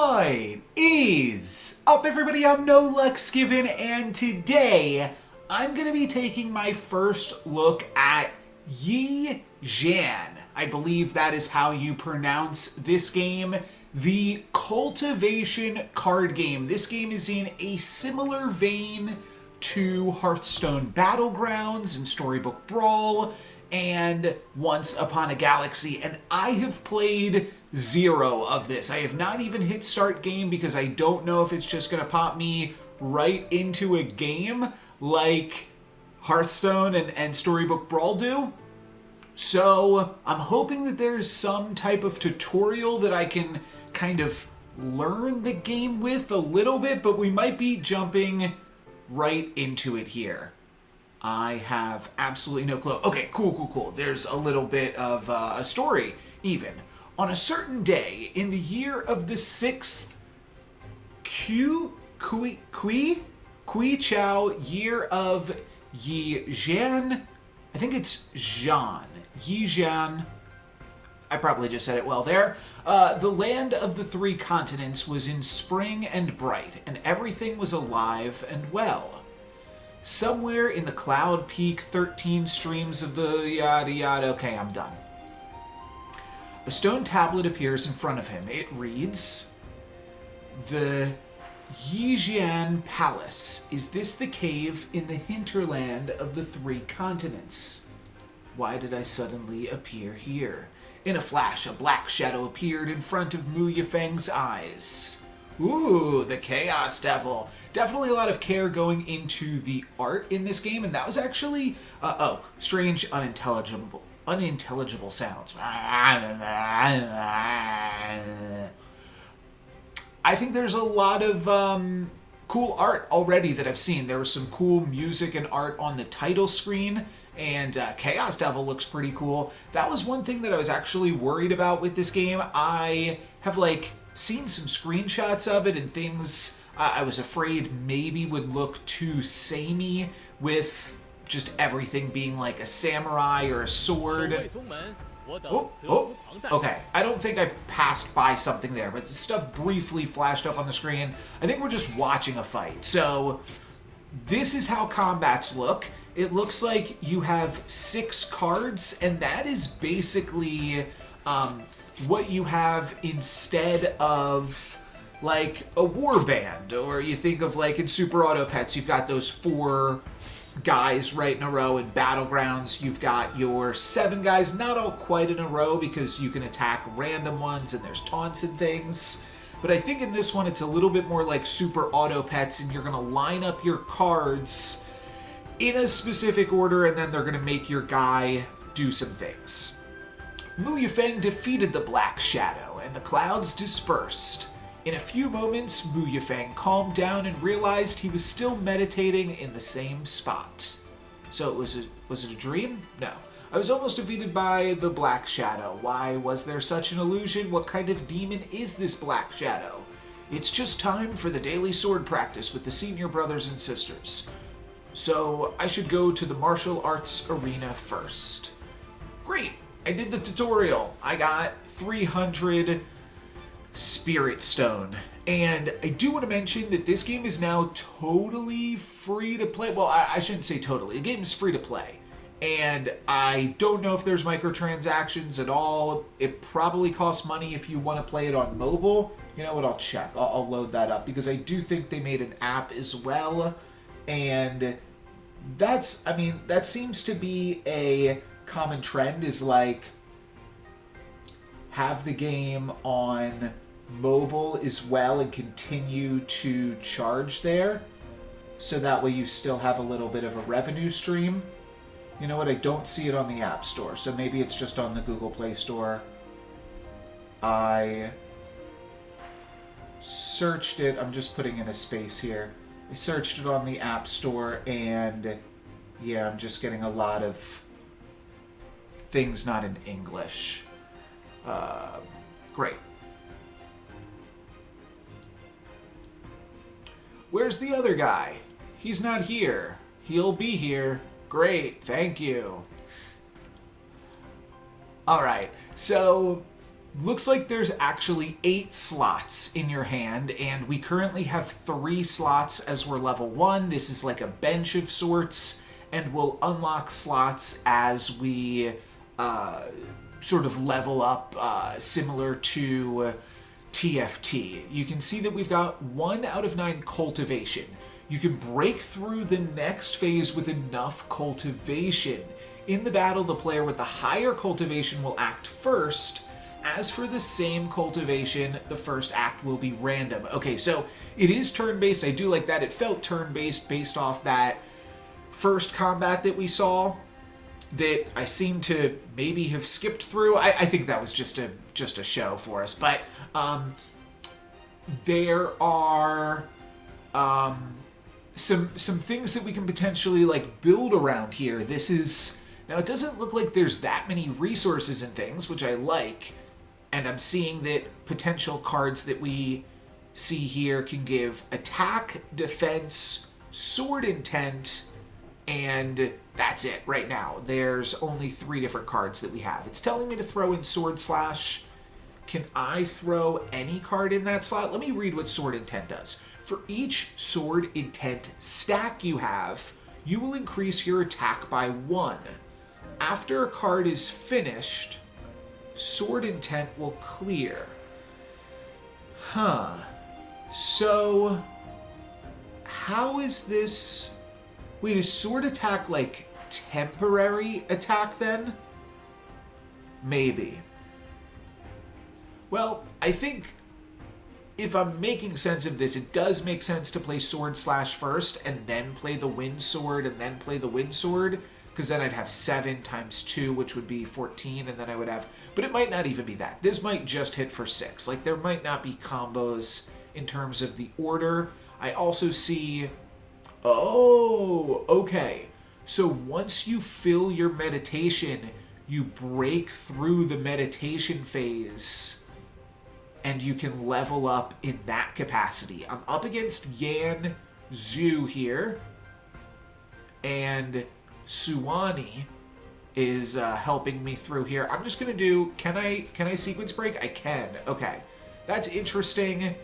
What is up, everybody? I'm No Lex Given, and today I'm going to be taking my first look at Xian. I believe that is how you pronounce this game. The Cultivation card game. This game is in a similar vein to Hearthstone Battlegrounds and Storybook Brawl and Once Upon a Galaxy, and I have played zero of this. I have not even hit start game because I don't know if it's just going to pop me right into a game like Hearthstone and Storybook Brawl do. So I'm hoping that there's some type of tutorial that I can kind of learn the game with a little bit, but we might be jumping right into it here. I have absolutely no clue. Okay, cool. There's a little bit of a story, even. On a certain day, in the year of the 6th Kui Chao year of Yi Zhan, I think it's Zhan. Yi Zhan. I probably just said it well there. The land of the three continents was in spring and bright, and everything was alive and well. Somewhere in the cloud peak 13 streams of the yada yada. Okay, I'm done. A stone tablet appears in front of him. It reads, "The Yijian Palace. Is this the cave in the hinterland of the three continents? Why did I suddenly appear here?" In a flash, a black shadow appeared in front of Mu Yifeng's eyes. Ooh, the Chaos Devil. Definitely a lot of care going into the art in this game, and that was actually, strange, unintelligible sounds. I think there's a lot of cool art already that I've seen. There was some cool music and art on the title screen, and Chaos Devil looks pretty cool. That was one thing that I was actually worried about with this game. I have, seen some screenshots of it and things I was afraid maybe would look too samey with just everything being like a samurai or a sword. Okay. I don't think I passed by something there, but the stuff briefly flashed up on the screen. I think we're just watching a fight. So this is how combats look. It looks like you have 6 cards, and that is basically what you have instead of like a warband, or you think of like in Super Auto Pets, you've got those 4 guys right in a row. In Battlegrounds, you've got your 7 guys, not all quite in a row because you can attack random ones and there's taunts and things. But I think in this one it's a little bit more like Super Auto Pets, and you're going to line up your cards in a specific order, and then they're going to make your guy do some things. Mu Yifeng defeated the Black Shadow, and the clouds dispersed. In a few moments, Mu Yifeng calmed down and realized he was still meditating in the same spot. So was it a dream? No. I was almost defeated by the Black Shadow. Why was there such an illusion? What kind of demon is this Black Shadow? It's just time for the daily sword practice with the senior brothers and sisters. So I should go to the martial arts arena first. Great. I did the tutorial. I got 300 Spirit Stone. And I do want to mention that this game is now totally free to play. Well, I shouldn't say totally. The game is free to play. And I don't know if there's microtransactions at all. It probably costs money if you want to play it on mobile. You know what? I'll check. I'll load that up because I do think they made an app as well. And that seems to be a common trend, is like have the game on mobile as well and continue to charge there, so that way you still have a little bit of a revenue stream. You know what? I don't see it on the App Store, so maybe it's just on the Google Play Store. I searched it. I'm just putting in a space here. I searched it on the App Store, and yeah, I'm just getting a lot of things not in English. Great. Where's the other guy? He's not here. He'll be here. Great, thank you. Alright, so looks like there's actually 8 slots in your hand, and we currently have 3 slots as we're level 1. This is like a bench of sorts, and we'll unlock slots as we sort of level up, similar to TFT. You can see that we've got 1 out of 9 cultivation. You can break through the next phase with enough cultivation. In the battle, the player with the higher cultivation will act first. As for the same cultivation, the first act will be random. Okay, so it is turn-based. I do like that. It felt turn-based based off that first combat that we saw that I seem to maybe have skipped through. I think that was just a show for us. But there are some things that we can potentially like build around here. This is... Now, it doesn't look like there's that many resources and things, which I like. And I'm seeing that potential cards that we see here can give attack, defense, sword intent, and that's it right now. There's only 3 different cards that we have. It's telling me to throw in sword slash. Can I throw any card in that slot? Let me read what sword intent does. For each sword intent stack you have, you will increase your attack by 1. After a card is finished, sword intent will clear. Huh. So, how is this... Wait, is sword attack like temporary attack then? Maybe. Well, I think if I'm making sense of this, it does make sense to play sword slash first and then play the wind sword and then play the wind sword. Because then I'd have 7 times 2, which would be 14, and then I would have... But it might not even be that. This might just hit for 6. Like, there might not be combos in terms of the order. I also see... Oh, okay. So once you fill your meditation, you break through the meditation phase, and you can level up in that capacity. I'm up against Xian, Zhu here, and... Suwani is helping me through here. I'm just gonna do... Can I sequence break? I can. Okay. That's interesting,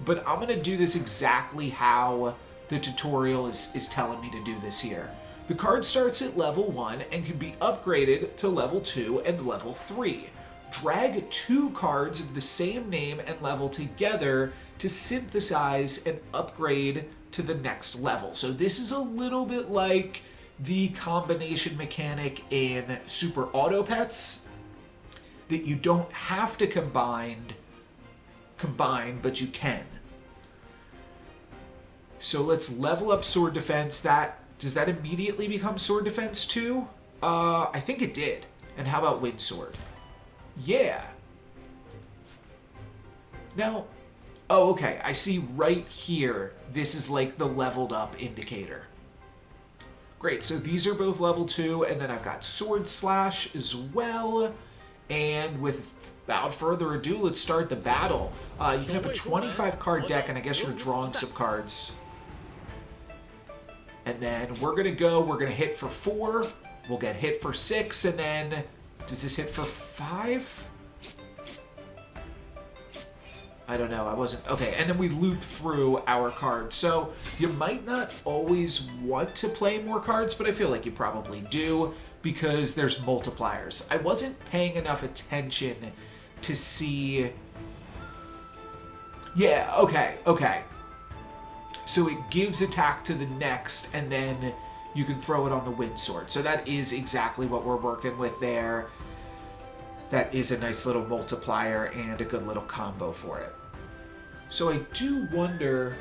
but I'm gonna do this exactly how the tutorial is telling me to do this here. The card starts at level 1 and can be upgraded to level 2 and level 3. Drag 2 cards of the same name and level together to synthesize and upgrade to the next level. So this is a little bit like the combination mechanic in Super Auto Pets, that you don't have to combine, but you can. So let's level up sword defense. Does that immediately become sword defense too? I think it did. And how about wind sword? Yeah. Now, oh, okay. I see right here. This is like the leveled up indicator. Great, so these are both level 2, and then I've got Sword Slash as well. And without further ado, let's start the battle. You can have a 25-card deck, and I guess you're drawing some cards. And then we're going to hit for 4. We'll get hit for 6, and then... Does this hit for 5? I don't know, I wasn't... Okay, and then we loop through our cards. So, you might not always want to play more cards, but I feel like you probably do, because there's multipliers. I wasn't paying enough attention to see... Yeah, okay. So it gives attack to the next, and then you can throw it on the wind sword. So that is exactly what we're working with there. That is a nice little multiplier and a good little combo for it. So I do wonder...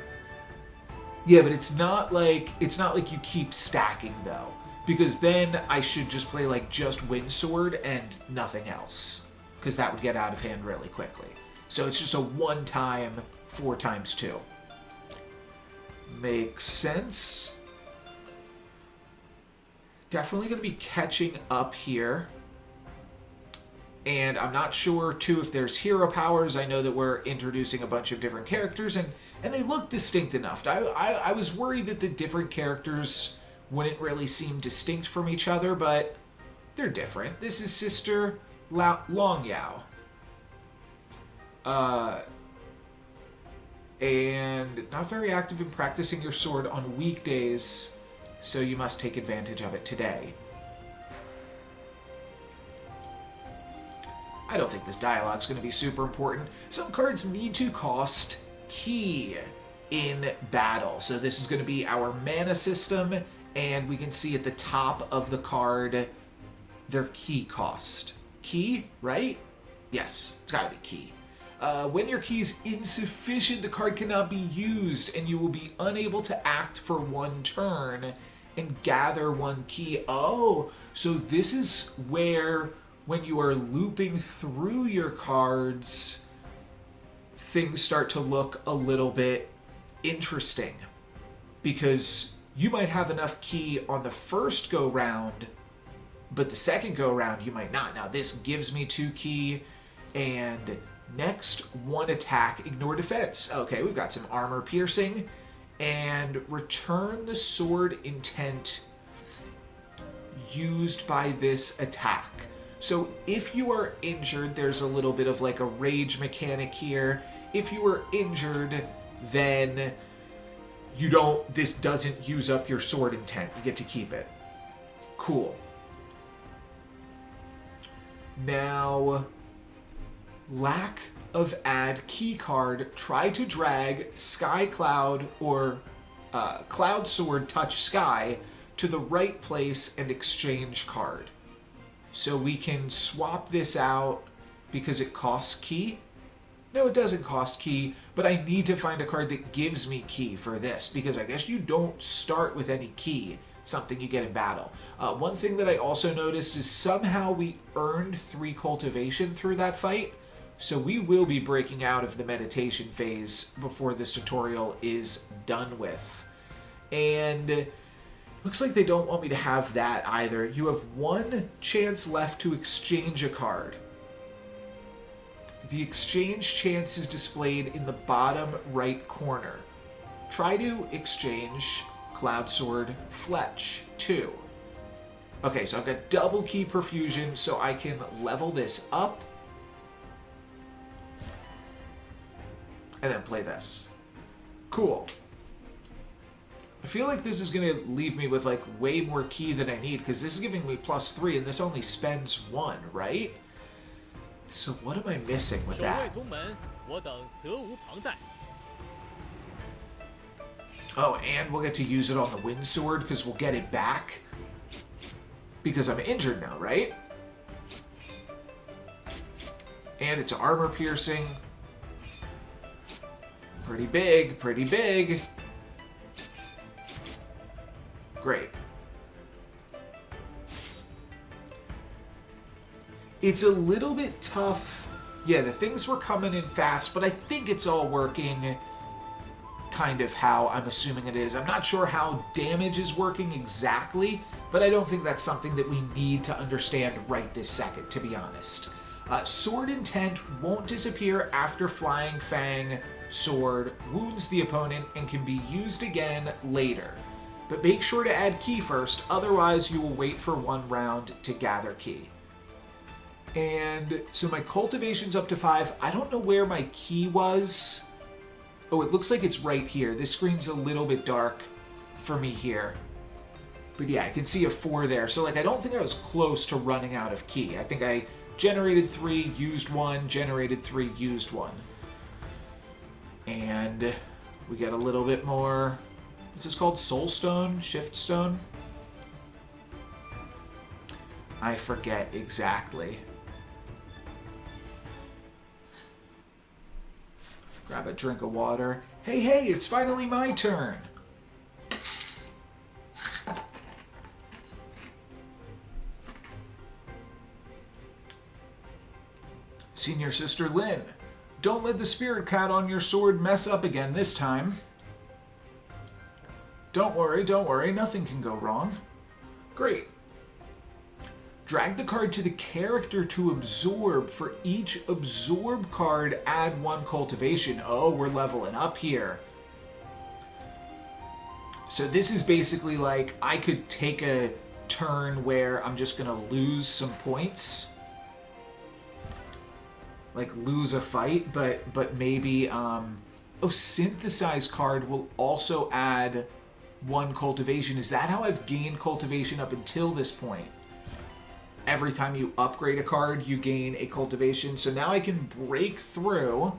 Yeah, but it's not like you keep stacking though, because then I should just play like just wind sword and nothing else, because that would get out of hand really quickly. So it's just a one-time 4 times 2. Makes sense. Definitely going to be catching up here. And I'm not sure, too, if there's hero powers. I know that we're introducing a bunch of different characters, and they look distinct enough. I was worried that the different characters wouldn't really seem distinct from each other, but they're different. This is Sister Long Yao. And not very active in practicing your sword on weekdays, so you must take advantage of it today. I don't think this dialogue's going to be super important. Some cards need to cost key in battle. So this is going to be our mana system, and we can see at the top of the card their key cost. Key, right? Yes, it's got to be key. When your key is insufficient, the card cannot be used, and you will be unable to act for one turn and gather one key. Oh, so this is where, when you are looping through your cards, things start to look a little bit interesting. Because you might have enough key on the first go-round, but the second go-round you might not. Now, this gives me 2 key, and next, 1 attack, ignore defense. Okay, we've got some armor piercing. And return the sword intent used by this attack. So if you are injured, there's a little bit of like a rage mechanic here. If you are injured, then this doesn't use up your sword intent. You get to keep it. Cool. Now, lack of add key card, try to drag Sky Cloud or Cloud Sword Touch Sky to the right place and exchange card. So we can swap this out because it costs key. No, it doesn't cost key, but I need to find a card that gives me key for this, because I guess you don't start with any key. It's something you get in battle. One thing that I also noticed is somehow we earned 3 cultivation through that fight. So we will be breaking out of the meditation phase before this tutorial is done with. And looks like they don't want me to have that either. You have 1 chance left to exchange a card. The exchange chance is displayed in the bottom right corner. Try to exchange Cloud Sword Fletch 2. Okay, so I've got double key perfusion, so I can level this up. And then play this. Cool. I feel like this is going to leave me with like way more key than I need, because this is giving me +3 and this only spends 1, right? So what am I missing with that? Oh, and we'll get to use it on the Wind Sword because we'll get it back. Because I'm injured now, right? And it's armor piercing. Pretty big, pretty big. Great. It's a little bit tough. Yeah, the things were coming in fast, but I think it's all working kind of how I'm assuming it is. I'm not sure how damage is working exactly, but I don't think that's something that we need to understand right this second, to be honest. Sword intent won't disappear after Flying Fang Sword wounds the opponent and can be used again later. But make sure to add key first, otherwise you will wait for 1 round to gather key. And so my cultivation's up to 5. I don't know where my key was. Oh, it looks like it's right here. This screen's a little bit dark for me here. But yeah, I can see a 4 there. So like, I don't think I was close to running out of key. I think I generated 3, used 1, generated 3, used 1. And we get a little bit more. What's this called? Soul Stone? Shift Stone? I forget exactly. Grab a drink of water. Hey, hey, it's finally my turn. Senior Sister Lynn, don't let the spirit cat on your sword mess up again this time. Don't worry, nothing can go wrong. Great. Drag the card to the character to absorb. For each absorb card, add 1 cultivation. Oh, we're leveling up here. So this is basically like, I could take a turn where I'm just going to lose some points. like lose a fight, but maybe synthesize card will also add 1 cultivation. Is that how I've gained cultivation up until this point? Every time you upgrade a card, you gain a cultivation. So now I can break through.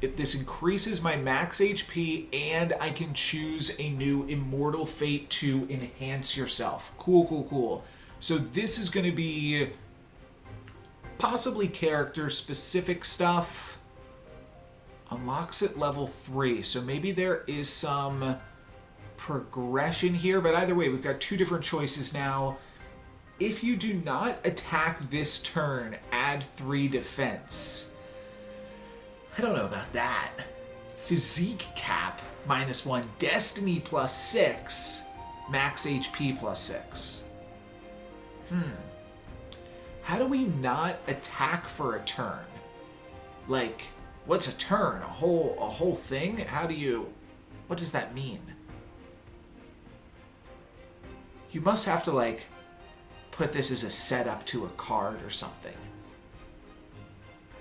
This increases my max HP, and I can choose a new Immortal Fate to enhance yourself. Cool, cool, cool. So this is going to be possibly character-specific stuff. Unlocks at level 3, so maybe there is some progression here, but either way, we've got 2 different choices now. If you do not attack this turn, add 3 defense. I don't know about that. Physique cap, -1. Destiny +6. Max HP +6. How do we not attack for a turn? Like, what's a turn? A whole thing? How do you... What does that mean? You must have to, like, put this as a setup to a card or something.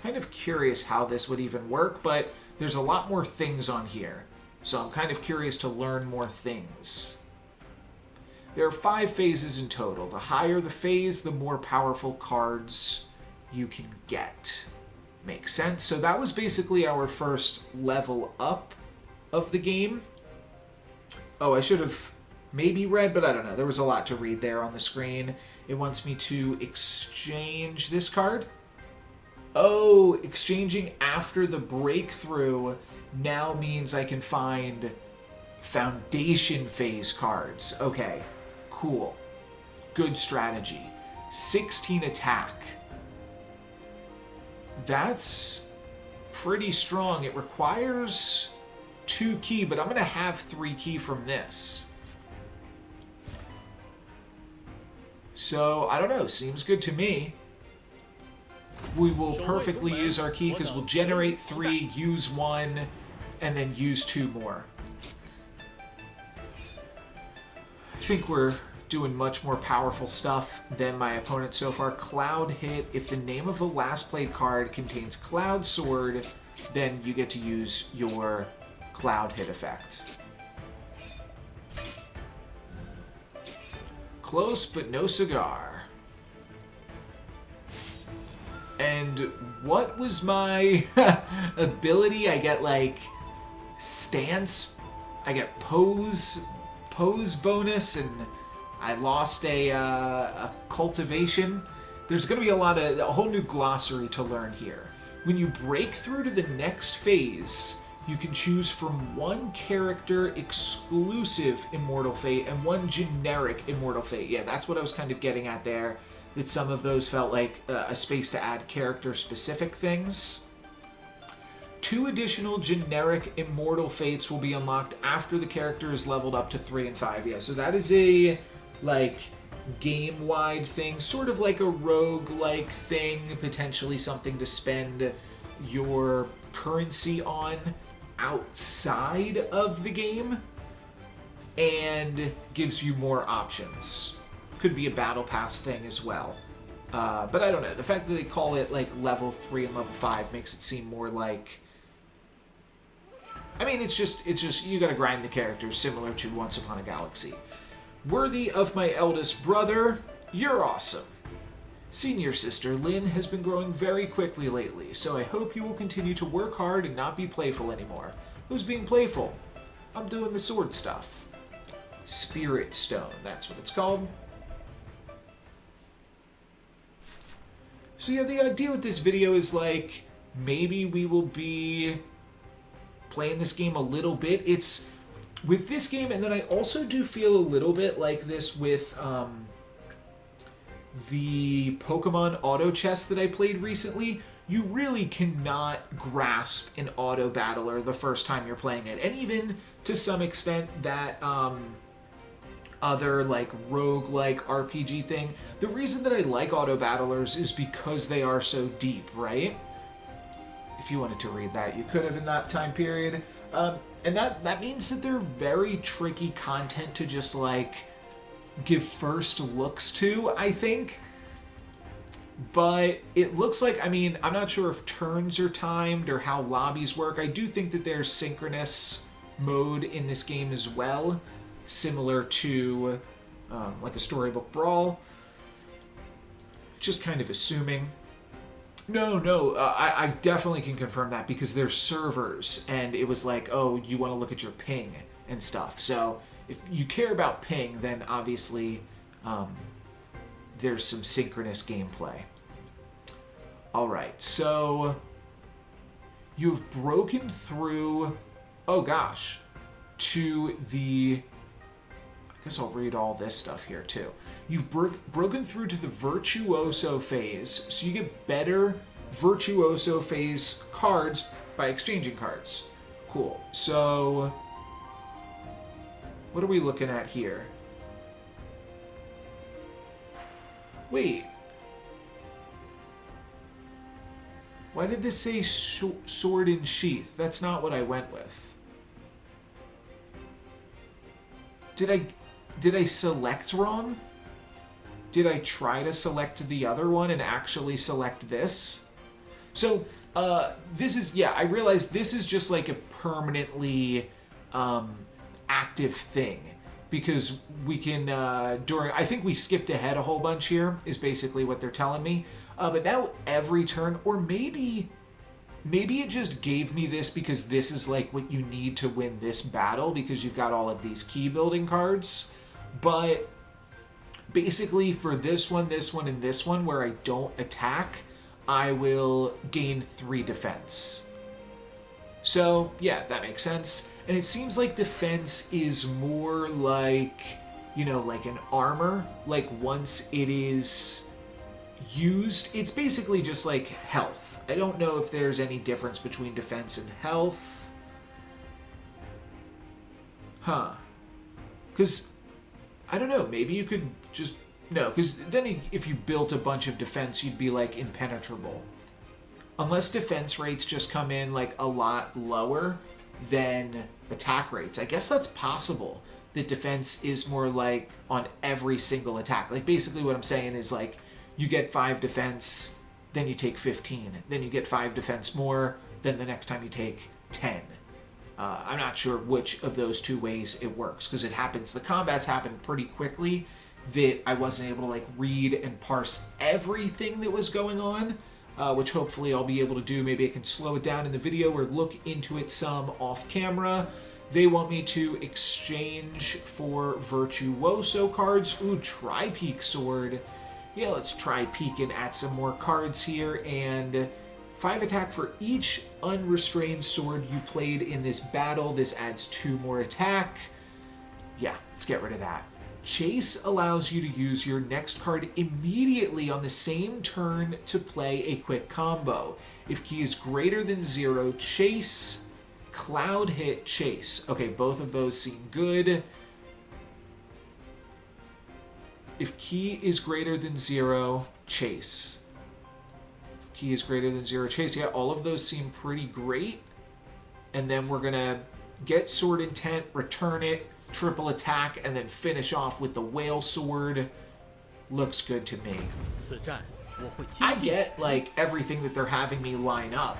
Kind of curious how this would even work, but there's a lot more things on here. So I'm kind of curious to learn more things. There are 5 phases in total. The higher the phase, the more powerful cards you can get. Makes sense. So that was basically our first level up of the game. Oh, I should have maybe read, but I don't know. There was a lot to read there on the screen. It wants me to exchange this card. Oh, exchanging after the breakthrough now means I can find foundation phase cards. Okay, cool. Good strategy. 16 attack. That's pretty strong. It requires 2 key, but I'm going to have 3 key from this. So, I don't know. Seems good to me. We will perfectly use our key because we'll generate 3, use 1, and then use 2 more. I think we're doing much more powerful stuff than my opponent so far. Cloud Hit. If the name of the last played card contains Cloud Sword, then you get to use your Cloud Hit effect. Close, but no cigar. And what was my ability? I get, like, stance. I get pose bonus, and I lost a cultivation. There's going to be a whole new glossary to learn here. When you break through to the next phase, you can choose from 1 character exclusive Immortal Fate and 1 generic Immortal Fate. Yeah, that's what I was kind of getting at there. That some of those felt like a space to add character-specific things. 2 additional generic Immortal Fates will be unlocked after the character is leveled up to 3 and 5. Yeah, so that is a, like, game-wide thing. Sort of like a rogue-like thing. Potentially something to spend your currency on outside of the game. And gives you more options. Could be a battle pass thing as well. But I don't know. The fact that they call it like level 3 and level 5 makes it seem more like... I mean, it's just you gotta grind the characters similar to Once Upon a Galaxy. Worthy of my eldest brother, you're awesome. Senior sister Lynn has been growing very quickly lately, so I hope you will continue to work hard and not be playful anymore. Who's being playful? I'm doing the sword stuff. Spirit Stone, that's what it's called. So yeah, the idea with this video is like, maybe we will be playing this game a little bit. It's with this game, and then I also do feel a little bit like this with the Pokemon Auto Chess that I played recently. You really cannot grasp an Autobattler the first time you're playing it. And even to some extent that other like rogue-like RPG thing. The reason that I like Autobattlers is because they are so deep, right? If you wanted to read that, you could have in that time period. And that means that they're very tricky content to just like give first looks to, I think. But it looks like, I mean, I'm not sure if turns are timed or how lobbies work. I do think that there's synchronous mode in this game as well, similar to like a storybook brawl. Just kind of assuming. No, I definitely can confirm that because there's servers, and it was like, oh, you want to look at your ping and stuff. So if you care about ping, then obviously there's some synchronous gameplay. All right, so you've broken through, oh gosh, to the, I guess I'll read all this stuff here too. You've broken through to the Virtuoso phase, so you get better Virtuoso phase cards by exchanging cards. Cool. So, what are we looking at here? Wait. Why did this say sword in sheath? That's not what I went with. Did I select wrong? Did I try to select the other one and actually select this? So, this is, yeah, I realize this is just like a permanently active thing. Because we can, I think we skipped ahead a whole bunch here, is basically what they're telling me. But now every turn, or maybe it just gave me this because this is like what you need to win this battle because you've got all of these key building cards. But basically for this one, and this one where I don't attack, I will gain 3 defense. So yeah, that makes sense. And it seems like defense is more like, you know, like an armor. Like once it is used, it's basically just like health. I don't know if there's any difference between defense and health. Huh. Because, I don't know, maybe you could just... No, because then if you built a bunch of defense, you'd be like impenetrable. Unless defense rates just come in like a lot lower than attack rates. I guess that's possible. That defense is more like on every single attack. Like basically what I'm saying is like you get 5 defense, then you take 15. Then you get 5 defense more, then the next time you take 10. I'm not sure which of those 2 ways it works because it happens. The combats happen pretty quickly that I wasn't able to like read and parse everything that was going on. Which hopefully I'll be able to do. Maybe I can slow it down in the video or look into it some off camera. They want me to exchange for Virtuoso cards. Ooh, Tri-Peak Sword. Yeah, let's try peeking at some more cards here. And 5 attack for each unrestrained sword you played in this battle. This adds 2 more attack. Yeah, let's get rid of that. Chase allows you to use your next card immediately on the same turn to play a quick combo. If key is greater than 0, Chase, Cloud Hit, Chase. Okay, both of those seem good. If key is greater than 0, Chase. If key is greater than 0, Chase. Yeah, all of those seem pretty great. And then we're going to get Sword Intent, return it, triple attack, and then finish off with the Whale Sword. Looks good to me. I get like everything that they're having me line up.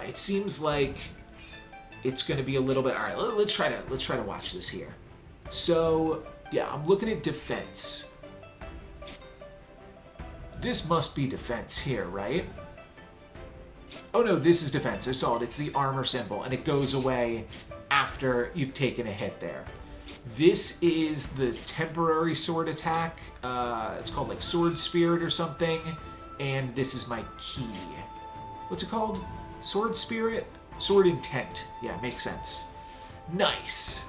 It seems like it's going to be a little bit. All right, let's try to watch this here. So yeah, I'm looking at defense. This must be defense here, right? Oh no, this is defense. I saw it. It's the armor symbol, and it goes away after you've taken a hit there. This is the temporary sword attack. It's called like Sword Spirit or something. And this is my key. What's it called? Sword Spirit? Sword Intent. Yeah, makes sense. Nice.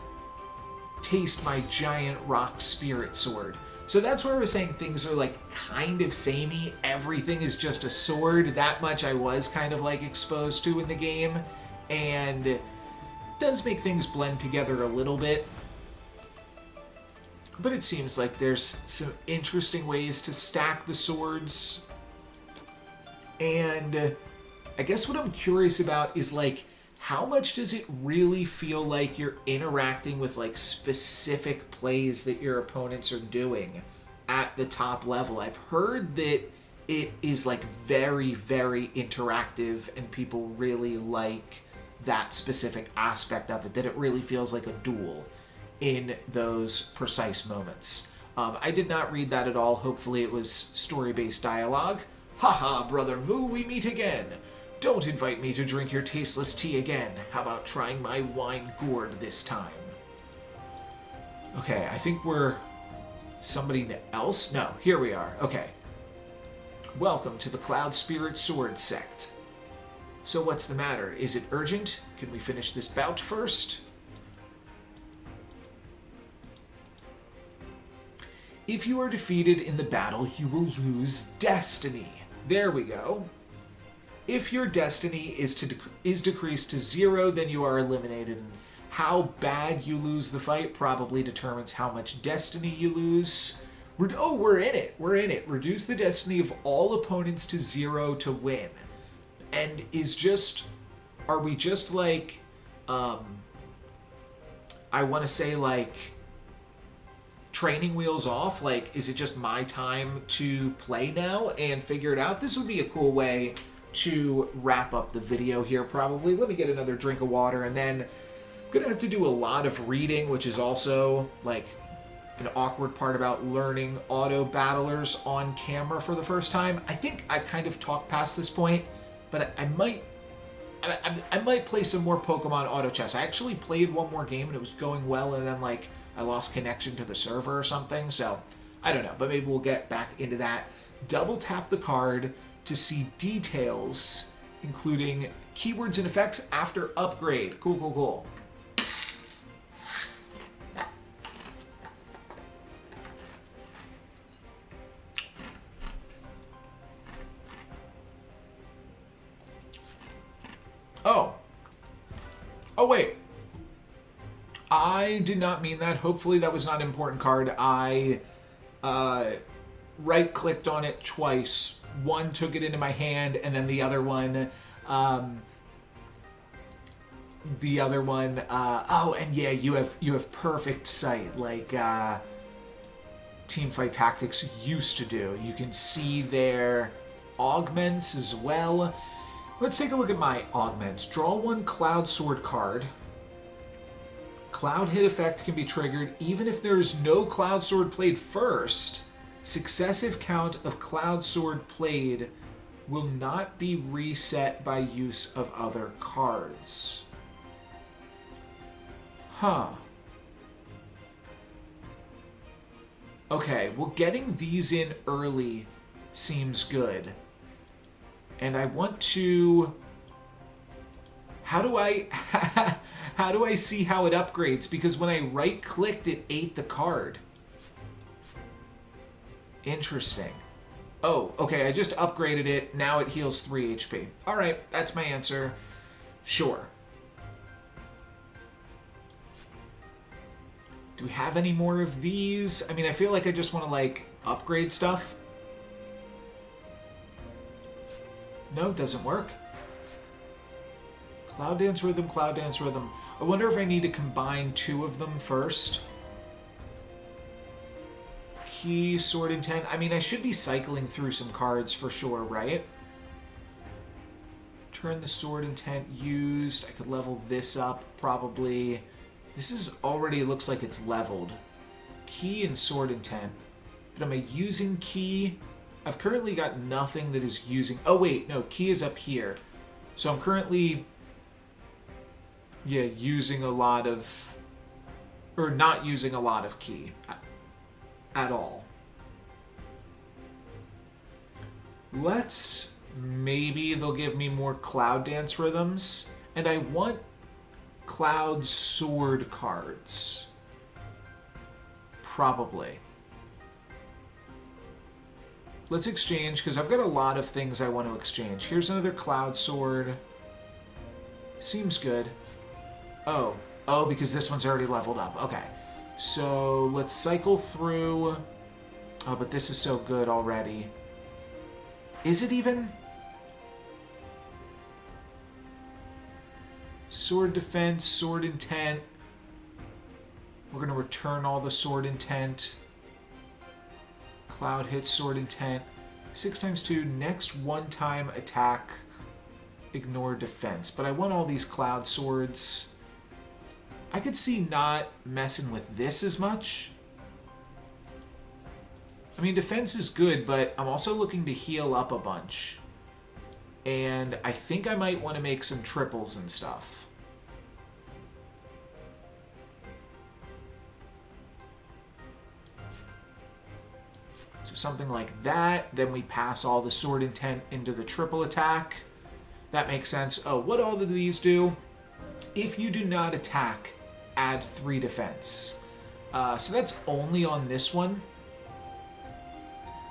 Taste my giant rock spirit sword. So that's where I was saying things are like kind of samey. Everything is just a sword. That much I was kind of like exposed to in the game. And it does make things blend together a little bit. But it seems like there's some interesting ways to stack the swords. And I guess what I'm curious about is like, how much does it really feel like you're interacting with like specific plays that your opponents are doing at the top level? I've heard that it is like very, very interactive, and people really like that specific aspect of it, that it really feels like a duel in those precise moments. I did not read that at all. Hopefully it was story-based dialogue. Haha, Brother Moo, we meet again. Don't invite me to drink your tasteless tea again. How about trying my wine gourd this time? Okay, I think we're somebody else? No, here we are. Okay. Welcome to the Cloud Spirit Sword Sect. So what's the matter? Is it urgent? Can we finish this bout first? If you are defeated in the battle, you will lose destiny. There we go. If your destiny is decreased to 0, then you are eliminated. And how bad you lose the fight probably determines how much destiny you lose. Oh, we're in it. We're in it. Reduce the destiny of all opponents to 0 to win. And are we just like, I want to say like, training wheels off? Like, is it just my time to play now and figure it out? This would be a cool way to wrap up the video here, probably. Let me get another drink of water, and then I'm gonna have to do a lot of reading, which is also like an awkward part about learning Autobattlers on camera for the first time. I think I kind of talked past this point, but I might play some more Pokemon Auto Chess. I actually played one more game and it was going well, and then like I lost connection to the server or something, so I don't know, but maybe we'll get back into that. Double tap the card to see details, including keywords and effects after upgrade. Cool, cool, cool. Oh, wait. I did not mean that. Hopefully that was not an important card. I right-clicked on it twice. One took it into my hand, and then the other one, oh, and yeah, you have perfect sight, like Teamfight Tactics used to do. You can see their augments as well. Let's take a look at my augments. Draw one Cloud Sword card. Cloud hit effect can be triggered even if there is no Cloud Sword played first. Successive count of Cloud Sword played will not be reset by use of other cards. Huh. Okay, well, getting these in early seems good. And I want to... How do I see how it upgrades? Because when I right-clicked, it ate the card. Interesting. Oh, okay, I just upgraded it. Now it heals 3 HP. All right, that's my answer. Sure. Do we have any more of these? I mean, I feel like I just want to, like, upgrade stuff. No, doesn't work. Cloud Dance Rhythm, Cloud Dance Rhythm. I wonder if I need to combine 2 of them first. Key, Sword Intent. I mean, I should be cycling through some cards for sure, right? Turn the Sword Intent used. I could level this up, probably. This is already looks like it's leveled. Key and Sword Intent. But am I using Key? I've currently got nothing that is using... Oh, wait. No, Key is up here. So I'm currently... Yeah, using a lot of... Or not using a lot of Key. At all. Let's... Maybe they'll give me more Cloud Dance rhythms. And I want Cloud Sword cards. Probably. Let's exchange, because I've got a lot of things I want to exchange. Here's another Cloud Sword. Seems good. Oh, because this one's already leveled up. Okay. So let's cycle through. Oh, but this is so good already. Is it even? Sword Defense, Sword Intent. We're going to return all the Sword Intent. Cloud hit, Sword Intent. 6 times 2, next one-time attack, ignore defense. But I want all these cloud swords. I could see not messing with this as much. I mean, defense is good, but I'm also looking to heal up a bunch. And I think I might want to make some triples and stuff. So something like that. Then we pass all the sword intent into the triple attack. That makes sense. Oh, what all of these do? If you do not attack, add 3 defense. So that's only on this one.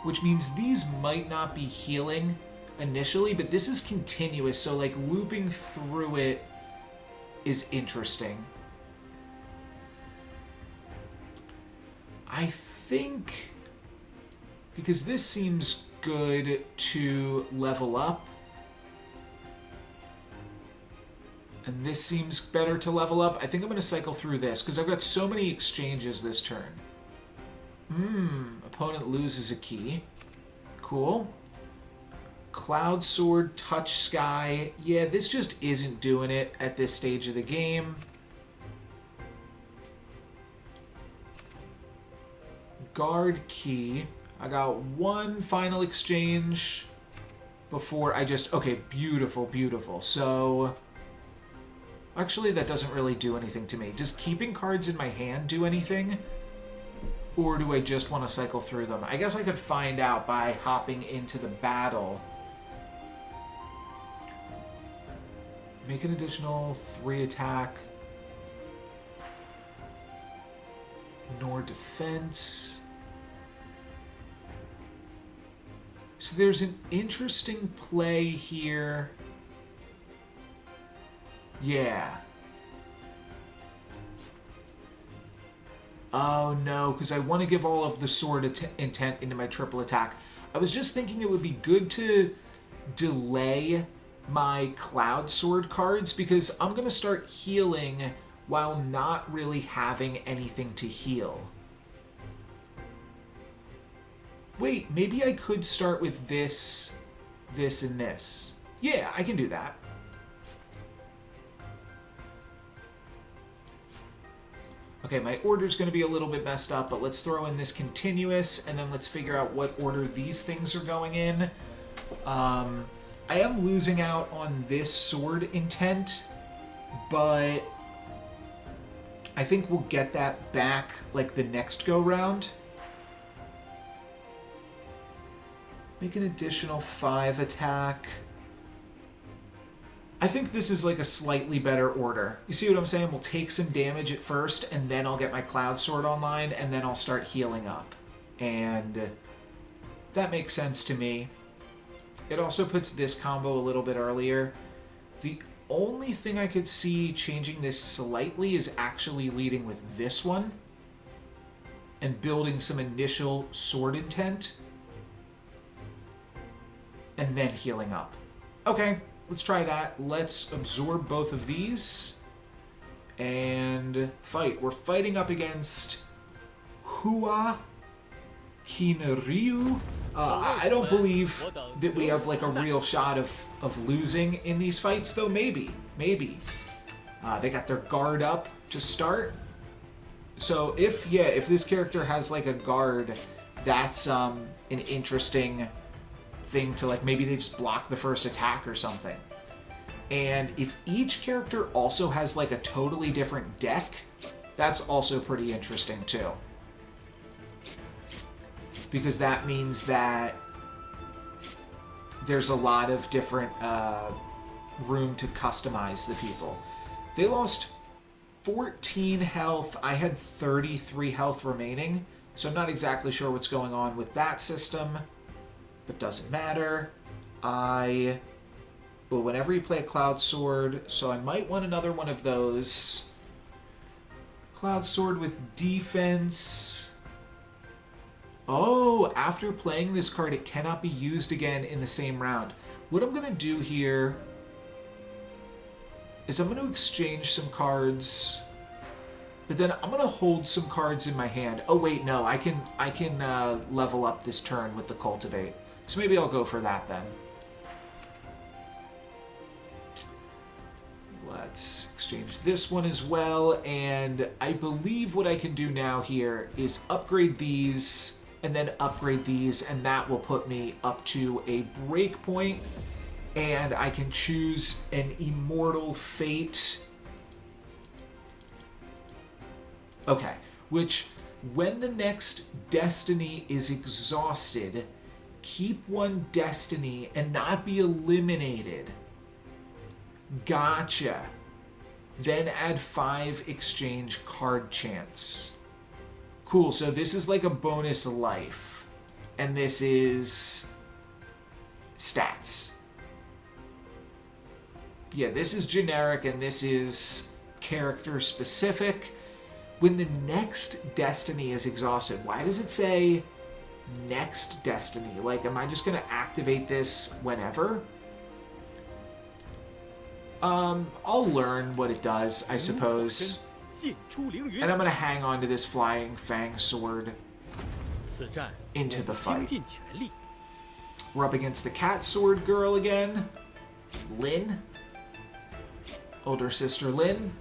Which means these might not be healing initially, but this is continuous, so like looping through it is interesting. I think because this seems good to level up, and this seems better to level up, I think I'm going to cycle through this because I've got so many exchanges this turn. Opponent loses a key. Cool. Cloud Sword, Touch Sky. Yeah, this just isn't doing it at this stage of the game. Guard Key. I got one final exchange before I just... Okay, beautiful, beautiful. So... Actually, that doesn't really do anything to me. Does keeping cards in my hand do anything? Or do I just want to cycle through them? I guess I could find out by hopping into the battle. Make an additional 3 attack. Ignore defense. So there's an interesting play here. Yeah. Oh no, because I want to give all of the sword intent into my triple attack. I was just thinking it would be good to delay my cloud sword cards because I'm going to start healing while not really having anything to heal. Wait, maybe I could start with this, this, and this. Yeah, I can do that. Okay, my order's going to be a little bit messed up, but let's throw in this continuous, and then let's figure out what order these things are going in. I am losing out on this sword intent, but I think we'll get that back, like, the next go-round. Make an additional 5 attack. I think this is like a slightly better order. You see what I'm saying? We'll take some damage at first, and then I'll get my Cloud Sword online, and then I'll start healing up. And that makes sense to me. It also puts this combo a little bit earlier. The only thing I could see changing this slightly is actually leading with this one and building some initial sword intent and then healing up. Okay. Let's try that. Let's absorb both of these and fight. We're fighting up against Hua Kinryu. I don't believe that we have like a real shot of losing in these fights, though. Maybe. They got their guard up to start. So if this character has like a guard, that's an interesting thing to like, maybe they just block the first attack or something. And if each character also has like a totally different deck, that's also pretty interesting too. Because that means that there's a lot of different room to customize the people. They lost 14 health. I had 33 health remaining, so I'm not exactly sure what's going on with that system. But doesn't matter. Well, whenever you play a Cloud Sword, so I might want another one of those. Cloud Sword with defense. Oh, after playing this card, it cannot be used again in the same round. What I'm going to do here is I'm going to exchange some cards, but then I'm going to hold some cards in my hand. Oh, wait, no, I can level up this turn with the Cultivate. So maybe I'll go for that then. Let's exchange this one as well. And I believe what I can do now here is upgrade these and then upgrade these. And that will put me up to a breakpoint. And I can choose an Immortal Fate. Okay. Which, when the next destiny is exhausted, keep one destiny and not be eliminated. Gotcha. Then add 5 exchange card chance. Cool, so this is like a bonus life. And this is stats. Yeah, this is generic and this is character specific. When the next destiny is exhausted, why does it say next destiny? Like, am I just going to activate this whenever? I'll learn what it does, I suppose. And I'm going to hang on to this Flying Fang sword into the fight. We're up against the Cat Sword Girl again. Lynn. Older sister Lynn.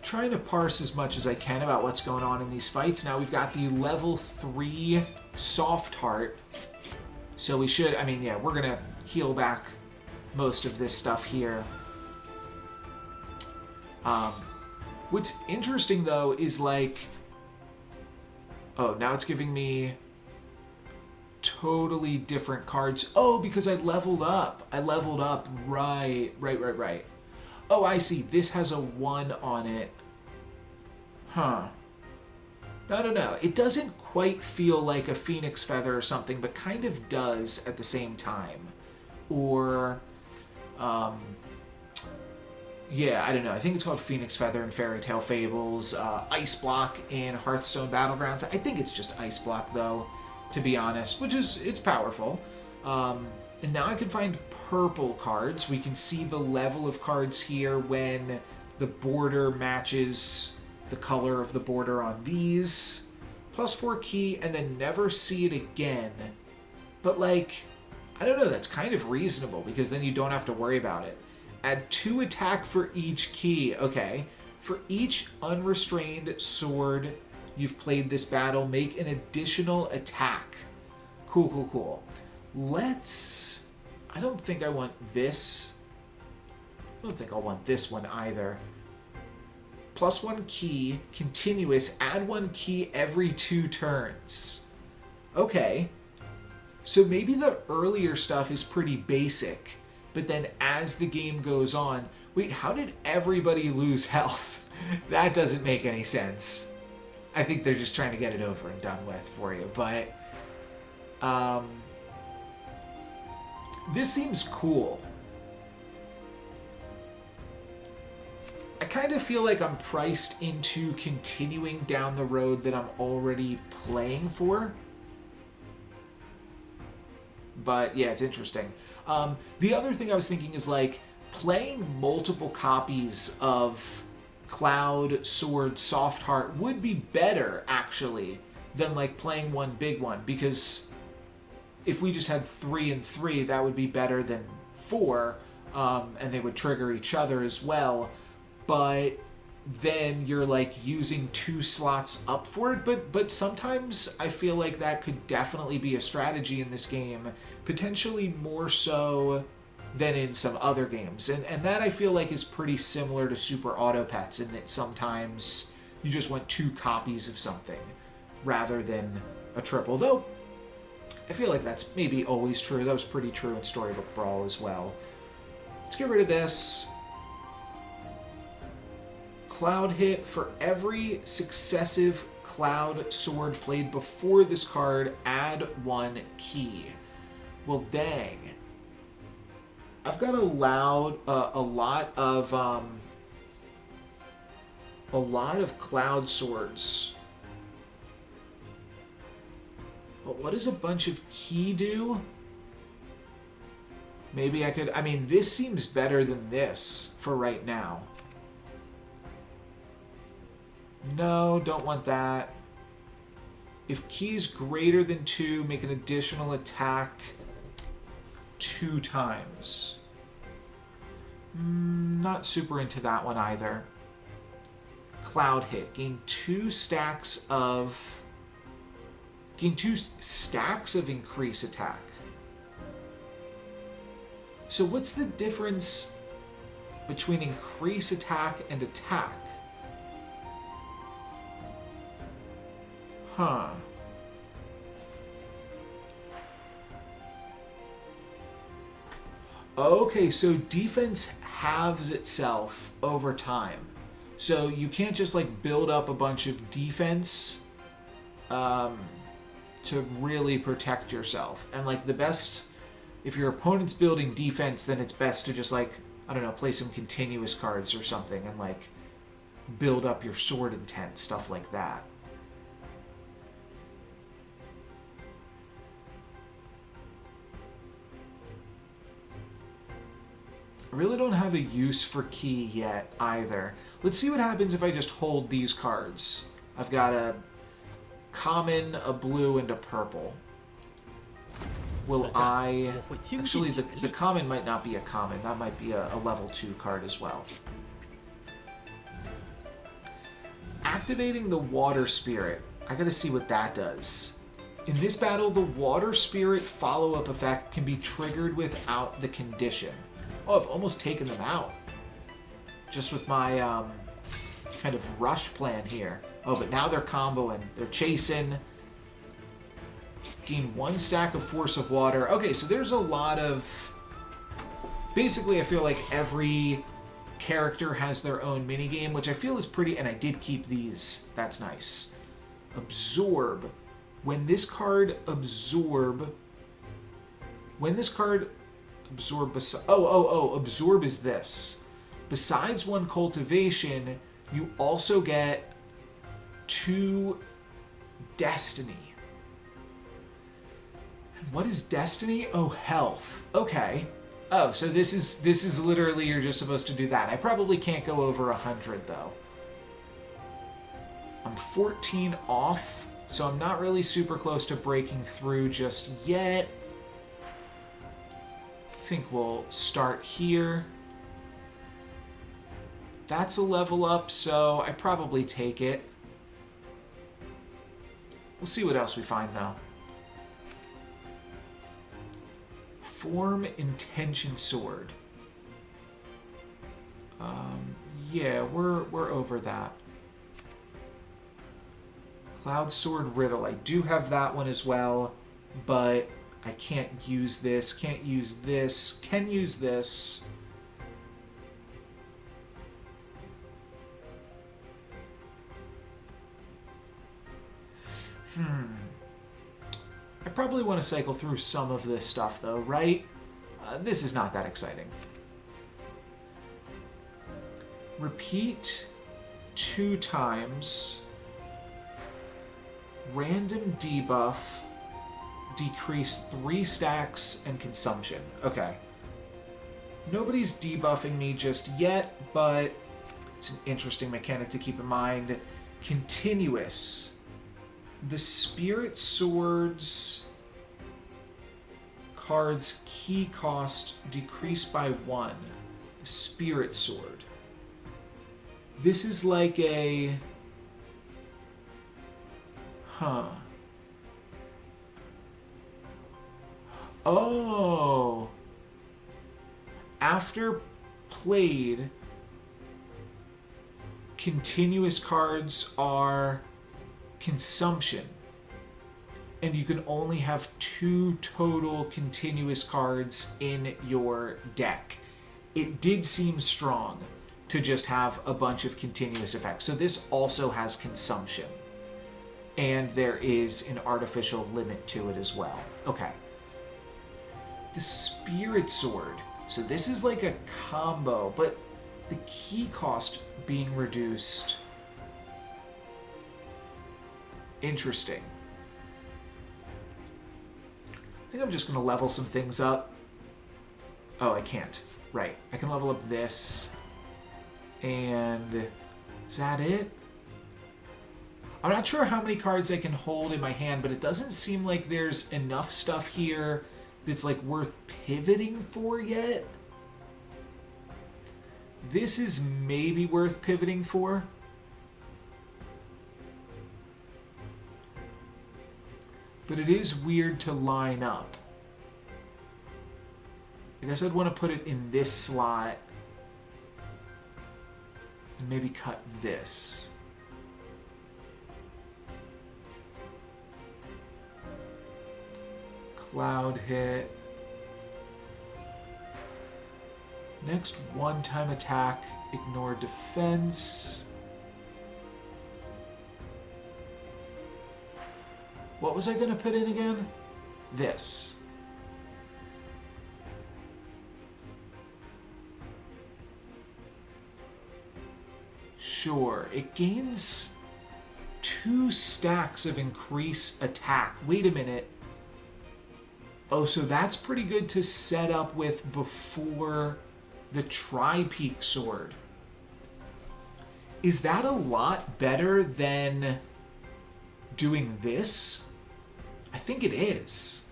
Trying to parse as much as I can about what's going on in these fights. Now we've got the level 3 soft heart. So we should, I mean, yeah, we're going to heal back most of this stuff here. What's interesting, though, is like... Oh, now it's giving me totally different cards. Oh, because I leveled up. I leveled up. Right. Oh, I see. This has a 1 on it. Huh. No. It doesn't quite feel like a Phoenix Feather or something, but kind of does at the same time. Or, yeah, I don't know. I think it's called Phoenix Feather in Fairy Tale Fables. Ice Block in Hearthstone Battlegrounds. I think it's just Ice Block, though, to be honest, which is, it's powerful. And now I can find purple cards. We can see the level of cards here when the border matches the color of the border on these. +4 key, and then never see it again. But, like, I don't know, that's kind of reasonable, because then you don't have to worry about it. Add 2 attack for each key. Okay. For each unrestrained sword you've played this battle, make an additional attack. Cool. Let's... I don't think I want this. I don't think I'll want this one either. +1 key, continuous, add 1 key every 2 turns. Okay. So maybe the earlier stuff is pretty basic, but then as the game goes on... Wait, how did everybody lose health? That doesn't make any sense. I think they're just trying to get it over and done with for you, but... this seems cool. I kind of feel like I'm priced into continuing down the road that I'm already playing for. But yeah, it's interesting. The other thing I was thinking is like playing multiple copies of Cloud, Sword, Soft Heart would be better actually than like playing one big one, because if we just had 3 and 3, that would be better than 4, and they would trigger each other as well. But then you're like using 2 slots up for it. But sometimes I feel like that could definitely be a strategy in this game, potentially more so than in some other games. And that I feel like is pretty similar to Super Auto Pets, in that sometimes you just want 2 copies of something rather than a triple. Though I feel like that's maybe always true. That was pretty true in Storybook Brawl as well. Let's get rid of this. Cloud hit. For every successive Cloud Sword played before this card, add 1 key. Well, dang. I've got a lot of Cloud Swords. But what does a bunch of key do? Maybe I could... I mean, this seems better than this for right now. No, don't want that. If key is greater than 2, make an additional attack 2 times. Not super into that one either. Cloud hit. Gain 2 stacks of increase attack. So what's the difference between increase attack and attack? Huh. Okay, so defense halves itself over time. So you can't just like build up a bunch of defense to really protect yourself. And like the best, if your opponent's building defense, then it's best to just like, I don't know, play some continuous cards or something and like build up your sword intent, stuff like that. I really don't have a use for key yet either. Let's see what happens if I just hold these cards. I've got a common, a blue, and a purple. Will I... Actually, the common might not be a common. That might be a level 2 card as well. Activating the Water Spirit. I gotta see what that does. In this battle, the Water Spirit follow-up effect can be triggered without the condition. Oh, I've almost taken them out. Just with my kind of rush plan here. Oh, but now they're comboing. They're chasing. Gain 1 stack of Force of Water. Okay, so there's a lot of... Basically, I feel like every character has their own minigame, which I feel is pretty... And I did keep these. That's nice. Absorb. When this card absorb... Absorb... Absorb is this. Besides 1 cultivation, you also get 2 destiny. And what is destiny? Oh, health. Okay. Oh, so this is literally you're just supposed to do that. I probably can't go over 100 though. I'm 14 off, so I'm not really super close to breaking through just yet. I think we'll start here. That's a level up, so I probably take it. We'll see what else we find, though. Form Intention Sword. Yeah, we're over that. Cloud Sword Riddle. I do have that one as well, but I can't use this, can't use this, can use this. I probably want to cycle through some of this stuff, though, right? This is not that exciting. Repeat 2 times. Random debuff. Decrease 3 stacks and consumption. Okay. Nobody's debuffing me just yet, but it's an interesting mechanic to keep in mind. Continuous. The Spirit Swords card's key cost decreased by 1. The Spirit Sword. This is like a... Oh. After played, continuous cards are consumption. And you can only have 2 total continuous cards in your deck. It did seem strong to just have a bunch of continuous effects. So this also has consumption. And there is an artificial limit to it as well. Okay. The Spirit Sword. So this is like a combo, but the key cost being reduced. Interesting. I think I'm just going to level some things up. Oh, I can't. Right. I can level up this. And is that it? I'm not sure how many cards I can hold in my hand, but it doesn't seem like there's enough stuff here that's like worth pivoting for yet. This is maybe worth pivoting for. But it is weird to line up. I guess I'd want to put it in this slot. And maybe cut this. Cloud hit. Next one-time attack, ignore defense. What was I going to put in again? This. Sure, it gains 2 stacks of increase attack. Wait a minute. Oh, so that's pretty good to set up with before the Tri-Peak Sword. Is that a lot better than doing this? I think it is.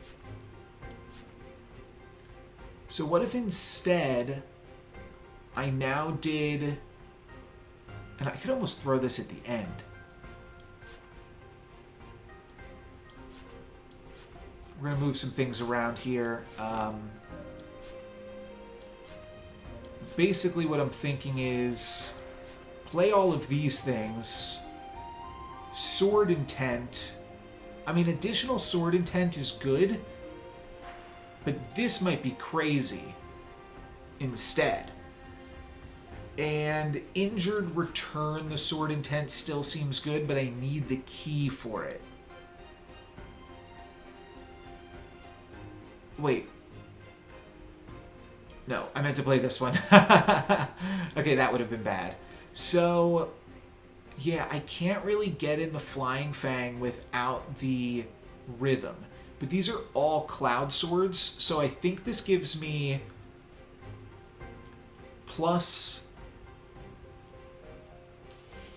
So what if instead I now did... And I could almost throw this at the end. We're going to move some things around here. Basically what I'm thinking is play all of these things. Sword Intent. I mean, additional Sword Intent is good, but this might be crazy instead. And Injured Return the Sword Intent still seems good, but I need the key for it. Wait. No, I meant to play this one. Okay, that would have been bad. So, yeah, I can't really get in the Flying Fang without the Rhythm. But these are all Cloud Swords, so I think this gives me plus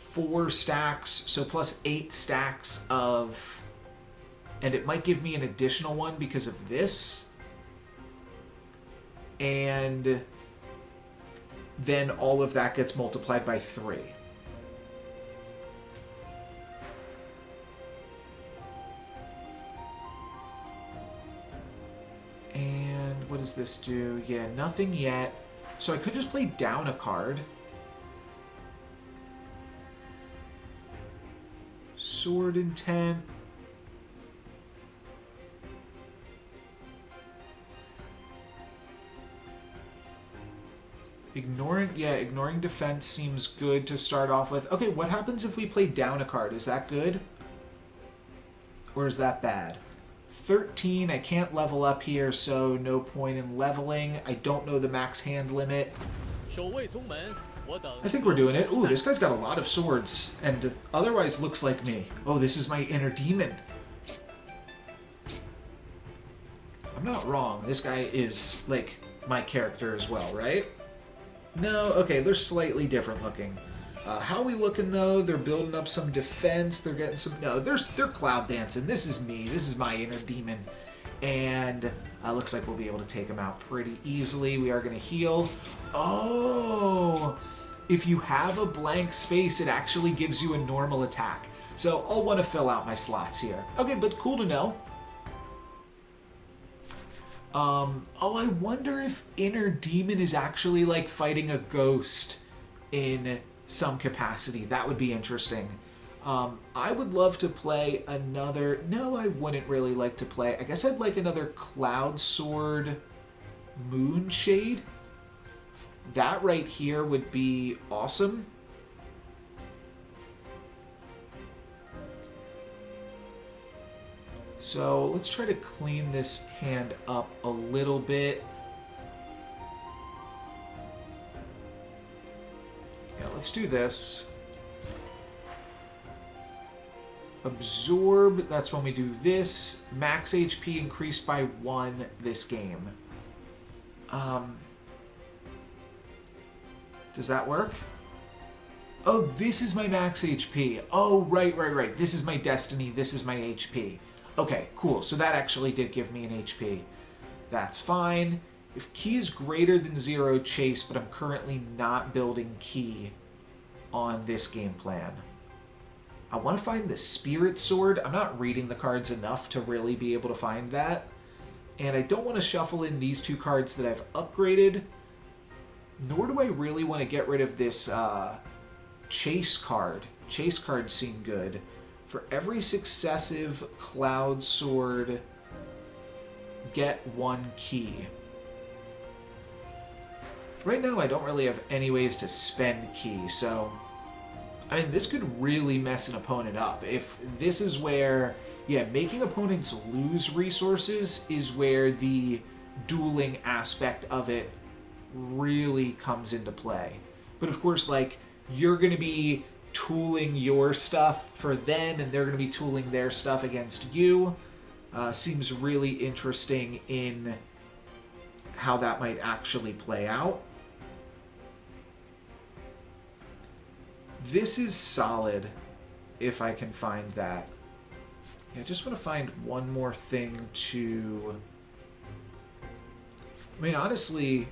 4 stacks, so plus 8 stacks of... And it might give me an additional one because of this. And then all of that gets multiplied by 3. And what does this do? Yeah, nothing yet. So I could just play down a card. Sword Intent. Ignoring defense seems good to start off with. Okay, what happens if we play down a card? Is that good? Or is that bad? 13, I can't level up here, so no point in leveling. I don't know the max hand limit. I think we're doing it. Ooh, this guy's got a lot of swords, and otherwise looks like me. Oh, this is my inner demon. I'm not wrong. This guy is, like, my character as well, right? No, okay, they're slightly different looking. How we looking, though? They're building up some defense. They're getting some... No, they're cloud dancing. This is me. This is my inner demon. And looks like we'll be able to take him out pretty easily. We are going to heal. Oh! If you have a blank space, it actually gives you a normal attack. So I'll want to fill out my slots here. Okay, but cool to know. Oh, I wonder if Inner Demon is actually like fighting a ghost in some capacity. That would be interesting. I would love to play another... No, I wouldn't really like to play... I guess I'd like another Cloud Sword Moonshade. That right here would be awesome. So let's try to clean this hand up a little bit. Yeah, let's do this. Absorb, that's when we do this. Max HP increased by 1 this game. Does that work? Oh, this is my max HP. Oh, right. This is my destiny. This is my HP. Okay, cool. So that actually did give me an HP. That's fine. If key is greater than 0, chase, but I'm currently not building key on this game plan. I want to find the Spirit Sword. I'm not reading the cards enough to really be able to find that. And I don't want to shuffle in these 2 cards that I've upgraded. Nor do I really want to get rid of this Chase card. Chase cards seem good. For every successive Cloud Sword, get 1 key. Right now I don't really have any ways to spend key, so... I mean, this could really mess an opponent up. If this is where... Yeah, making opponents lose resources is where the dueling aspect of it really comes into play. But of course, like, you're going to be tooling your stuff for them, and they're going to be tooling their stuff against you. Seems really interesting in how that might actually play out. This is solid, if I can find that. Yeah, I just want to find one more thing to... I mean, honestly,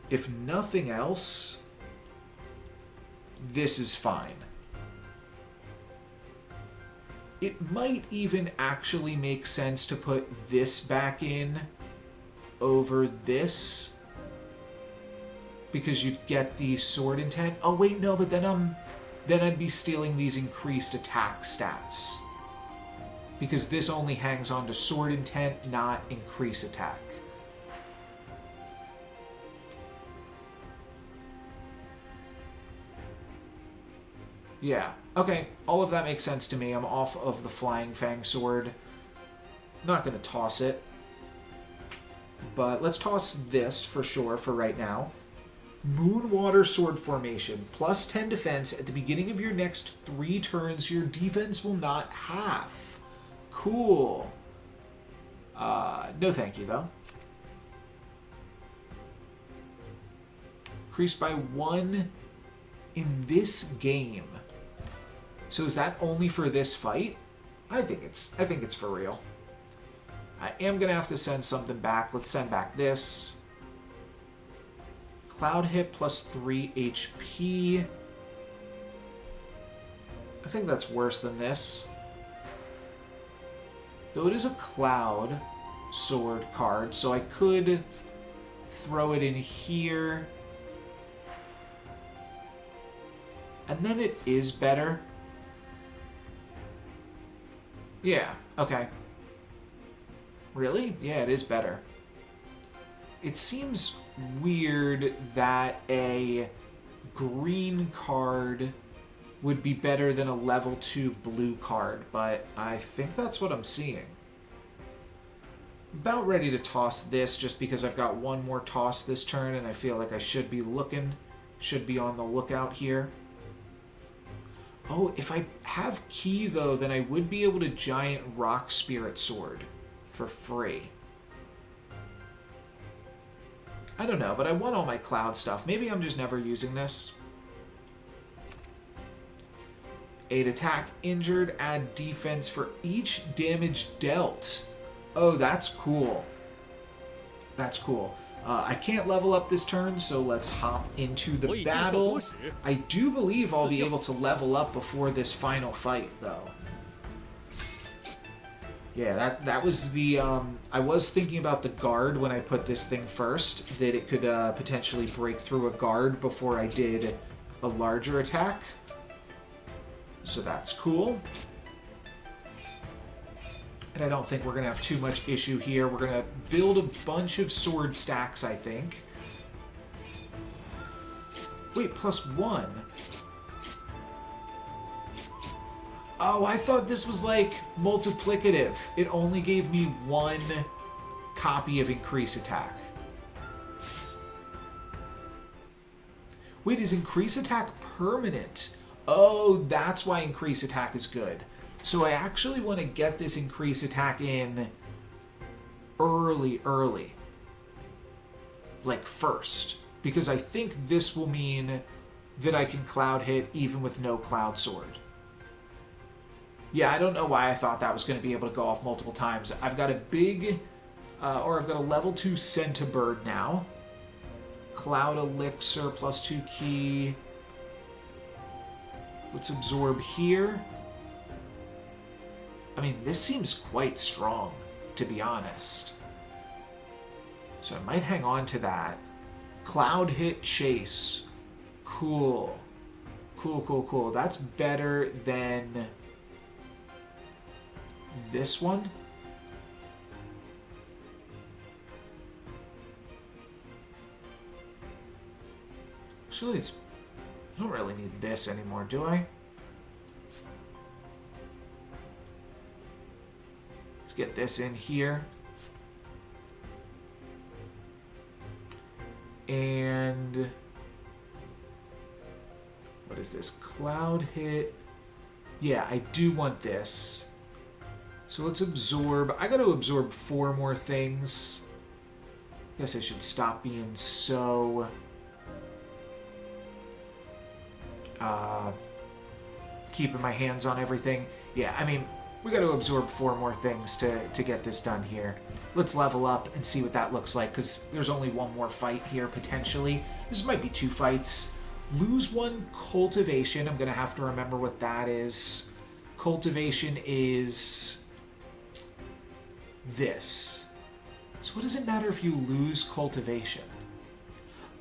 if nothing else, this is fine. It might even actually make sense to put this back in over this, because you'd get the sword intent. Oh wait, no, but then I'd be stealing these increased attack stats, because this only hangs on to sword intent, not increase attack. Yeah, okay, all of that makes sense to me. I'm off of the Flying Fang Sword. Not going to toss it, but let's toss this for sure for right now. Moonwater Sword Formation, plus 10 defense. At the beginning of your next 3 turns, your defense will not half. Cool. No thank you, though. Increased by 1 in this game. So is that only for this fight? I think it's for real. I am gonna have to send something back. Let's send back this. Cloud hit plus 3 HP. I think that's worse than this. Though it is a Cloud Sword card, so I could throw it in here. And then it is better. Yeah, okay. Really? Yeah, it is better. It seems weird that a green card would be better than a level 2 blue card, but I think that's what I'm seeing. About ready to toss this just because I've got one more toss this turn and I feel like I should be on the lookout here. Oh, if I have key though, then I would be able to giant rock Spirit Sword for free. I don't know, but I want all my cloud stuff. Maybe I'm just never using this. 8 attack, injured, add defense for each damage dealt. Oh, that's cool. That's cool. I can't level up this turn, so let's hop into the battle. I do believe I'll be able to level up before this final fight, though. Yeah, that was the... I was thinking about the guard when I put this thing first, that it could potentially break through a guard before I did a larger attack. So that's cool. And I don't think we're going to have too much issue here. We're going to build a bunch of sword stacks, I think. Wait, +1. Oh, I thought this was like multiplicative. It only gave me 1 copy of increase attack. Wait, is increase attack permanent? Oh, that's why increase attack is good. So I actually want to get this increase attack in early. Like first. Because I think this will mean that I can cloud hit even with no cloud sword. Yeah, I don't know why I thought that was going to be able to go off multiple times. I've got a big, I've got a level 2 Centibird now. Cloud Elixir plus 2 key. Let's absorb here. I mean, this seems quite strong, to be honest. So I might hang on to that. Cloud hit chase. Cool. Cool. That's better than this one. Actually, I don't really need this anymore, do I? Let's get this in here. And what is this? Cloud hit. Yeah, I do want this. So let's absorb. I got to absorb 4 more things. Guess I should stop being so keeping my hands on everything. Yeah, I mean, we got to absorb 4 more things to get this done here. Let's level up and see what that looks like, because there's only 1 more fight here, potentially. This might be 2 fights. Lose 1 cultivation. I'm going to have to remember what that is. Cultivation is this. So what does it matter if you lose cultivation?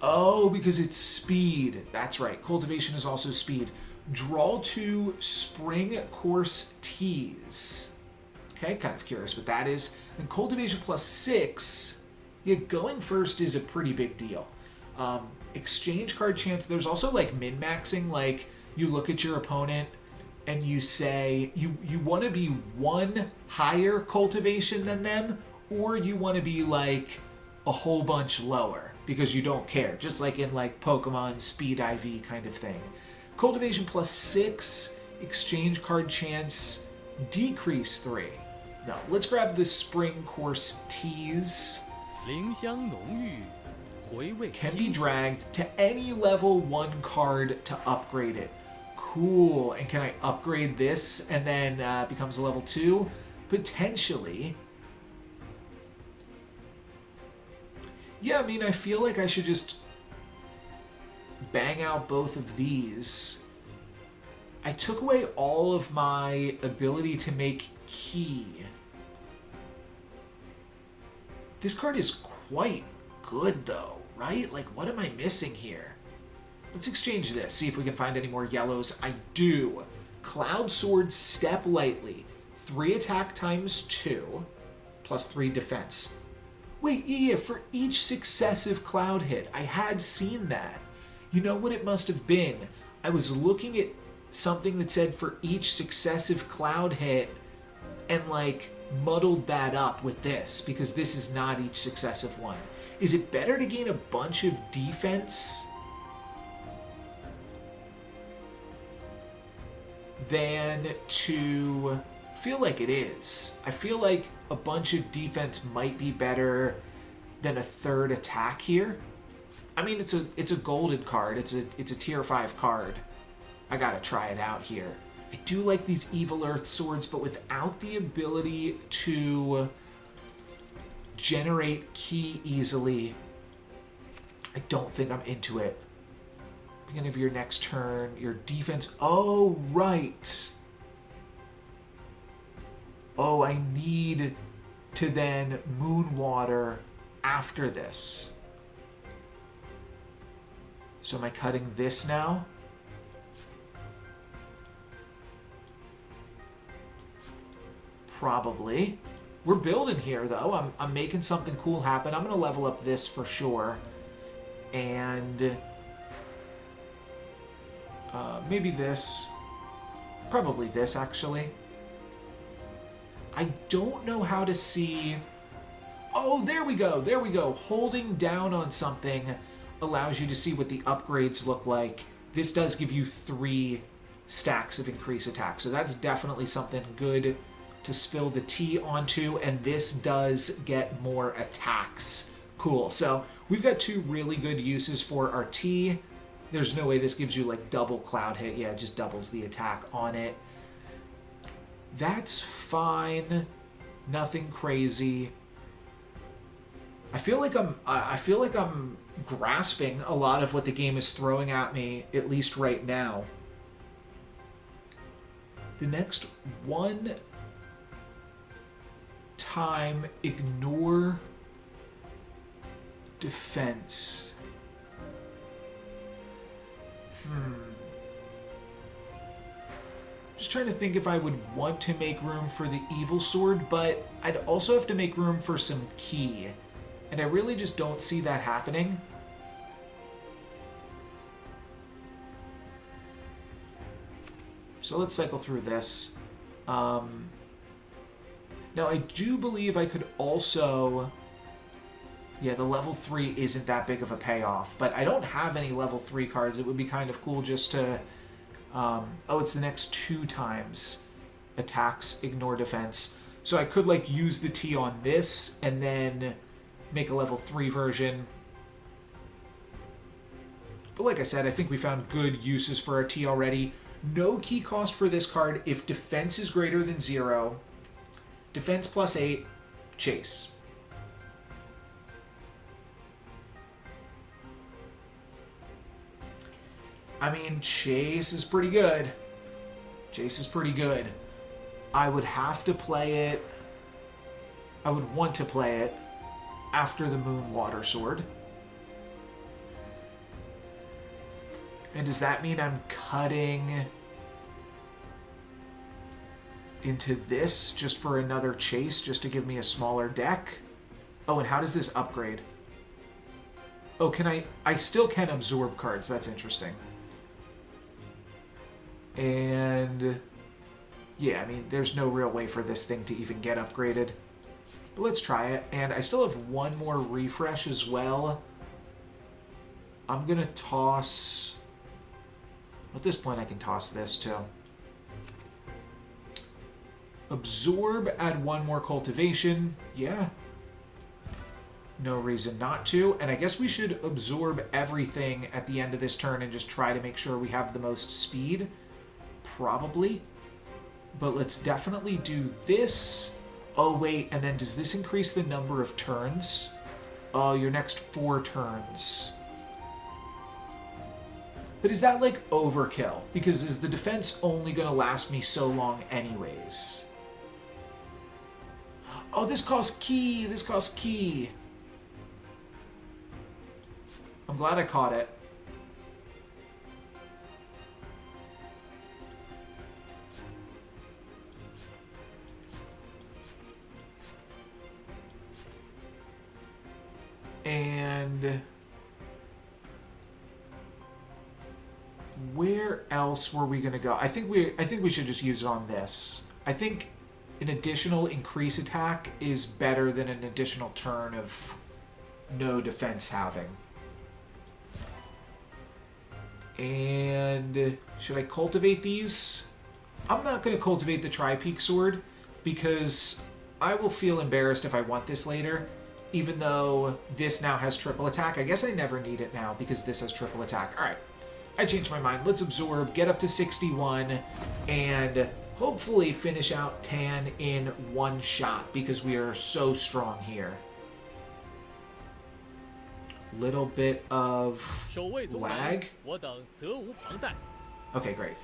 Oh, because it's speed. That's right. Cultivation is also speed. Draw 2 spring course teas. Okay, kind of curious what that is. And cultivation plus 6. Yeah, going first is a pretty big deal. Exchange card chance. There's also like min-maxing. Like you look at your opponent and you say you want to be 1 higher cultivation than them, or you want to be like a whole bunch lower because you don't care. Just like in like Pokemon Speed IV kind of thing. Cultivation plus 6, exchange card chance, decrease 3. No, let's grab the spring course teas. Can be dragged to any level 1 card to upgrade it. Cool. And can I upgrade this and then becomes a level 2? Potentially. Yeah, I mean, I feel like I should just bang out both of these. I took away all of my ability to make key. This card is quite good, though, right? Like, what am I missing here? Let's exchange this, see if we can find any more yellows. I do. Cloud Sword, Step Lightly. 3 attack times 2, plus 3 defense. Wait, yeah, for each successive cloud hit. I had seen that. You know what it must have been? I was looking at something that said for each successive cloud hit and, like, muddled that up with this, because this is not each successive one. Is it better to gain a bunch of defense than to... I feel like it is. I feel like a bunch of defense might be better than a 3rd attack here. I mean, it's a golden card. It's a tier 5 card. I gotta try it out here. I do like these Evil Earth swords, but without the ability to generate ki easily, I don't think I'm into it. Beginning of your next turn, your defense. Oh, right. Oh, I need to then Moonwater after this. So am I cutting this now? Probably. We're building here, though. I'm making something cool happen. I'm going to level up this for sure. And maybe this. Probably this, actually. I don't know how to see... Oh, there we go. There we go. Holding down on something allows you to see what the upgrades look like. This does give you 3 stacks of increased attack. So that's definitely something good to spill the tea onto. And this does get more attacks. Cool. So we've got 2 really good uses for our tea. There's no way this gives you like double cloud hit. Yeah, it just doubles the attack on it. That's fine. Nothing crazy. I feel like I'm grasping a lot of what the game is throwing at me, at least right now. The next one time, ignore defense. Just trying to think if I would want to make room for the evil sword, but I'd also have to make room for some ki. And I really just don't see that happening. So let's cycle through this. Now I do believe I could also... Yeah, the level 3 isn't that big of a payoff, but I don't have any level 3 cards. It would be kind of cool just to... oh, it's the next 2 times. Attacks, ignore defense. So I could, like, use the T on this, and then make a level 3 version. But like I said, I think we found good uses for our T already. No key cost for this card if defense is greater than 0. Defense plus 8, chase. I mean, chase is pretty good. Chase is pretty good. I would have to play it... I would want to play it after the Moon Water Sword. And does that mean I'm cutting into this just for another chase, just to give me a smaller deck? Oh, and how does this upgrade? Oh, can I still can absorb cards. That's interesting. And yeah, I mean, there's no real way for this thing to even get upgraded. But let's try it. And I still have one more refresh as well. I'm going to toss... At this point, I can toss this too. Absorb, add one more cultivation. Yeah. No reason not to. And I guess we should absorb everything at the end of this turn and just try to make sure we have the most speed. Probably. But let's definitely do this. Oh, wait. And then does this increase the number of turns? Oh, your next 4 turns. But is that like overkill? Because is the defense only going to last me so long anyways? Oh, this costs key. This costs key. I'm glad I caught it. And where else were we going to go? I think we should just use it on this. I think an additional increase attack is better than an additional turn of no defense having. And should I cultivate these? I'm not going to cultivate the Tri-Peak Sword because I will feel embarrassed if I want this later, even though this now has triple attack. I guess I never need it now because this has triple attack. All right, I changed my mind. Let's absorb, get up to 61, and hopefully finish out Tan in one shot because we are so strong here. Little bit of lag. Okay, great.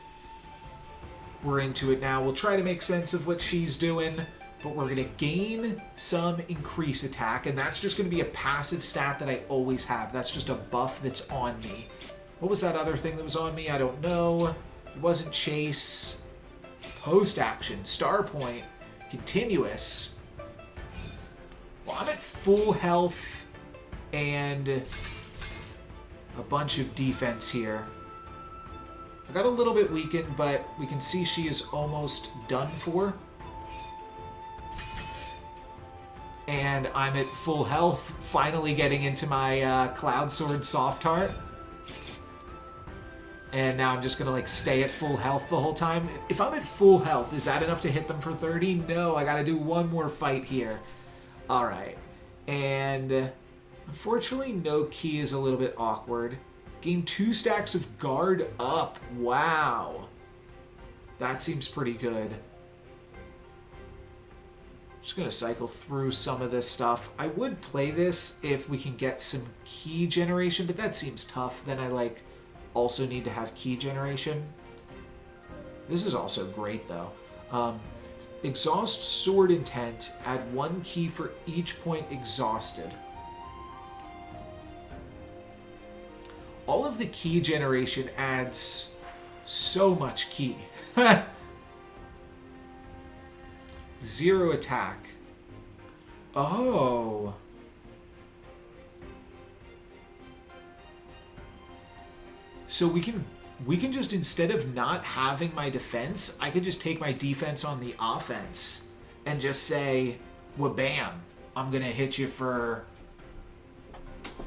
We're into it now. We'll try to make sense of what she's doing, but we're going to gain some increase attack, and that's just going to be a passive stat that I always have. That's just a buff that's on me. What was that other thing that was on me? I don't know. It wasn't chase. Post-action. Star point. Continuous. Well, I'm at full health and a bunch of defense here. I got a little bit weakened, but we can see she is almost done for. And I'm at full health, finally getting into my Cloud Sword Soft Heart. And now I'm just going to like stay at full health the whole time. If I'm at full health, is that enough to hit them for 30? No, I got to do one more fight here. All right. And unfortunately, no key is a little bit awkward. Gain 2 stacks of guard up. Wow. That seems pretty good. Just going to cycle through some of this stuff. I would play this if we can get some key generation, but that seems tough. Then I also need to have key generation. This is also great though. Exhaust sword intent. Add 1 key for each point exhausted. All of the key generation adds so much key. 0 attack. Oh. So we can just, instead of not having my defense, I could just take my defense on the offense and just say, well, bam, I'm going to hit you for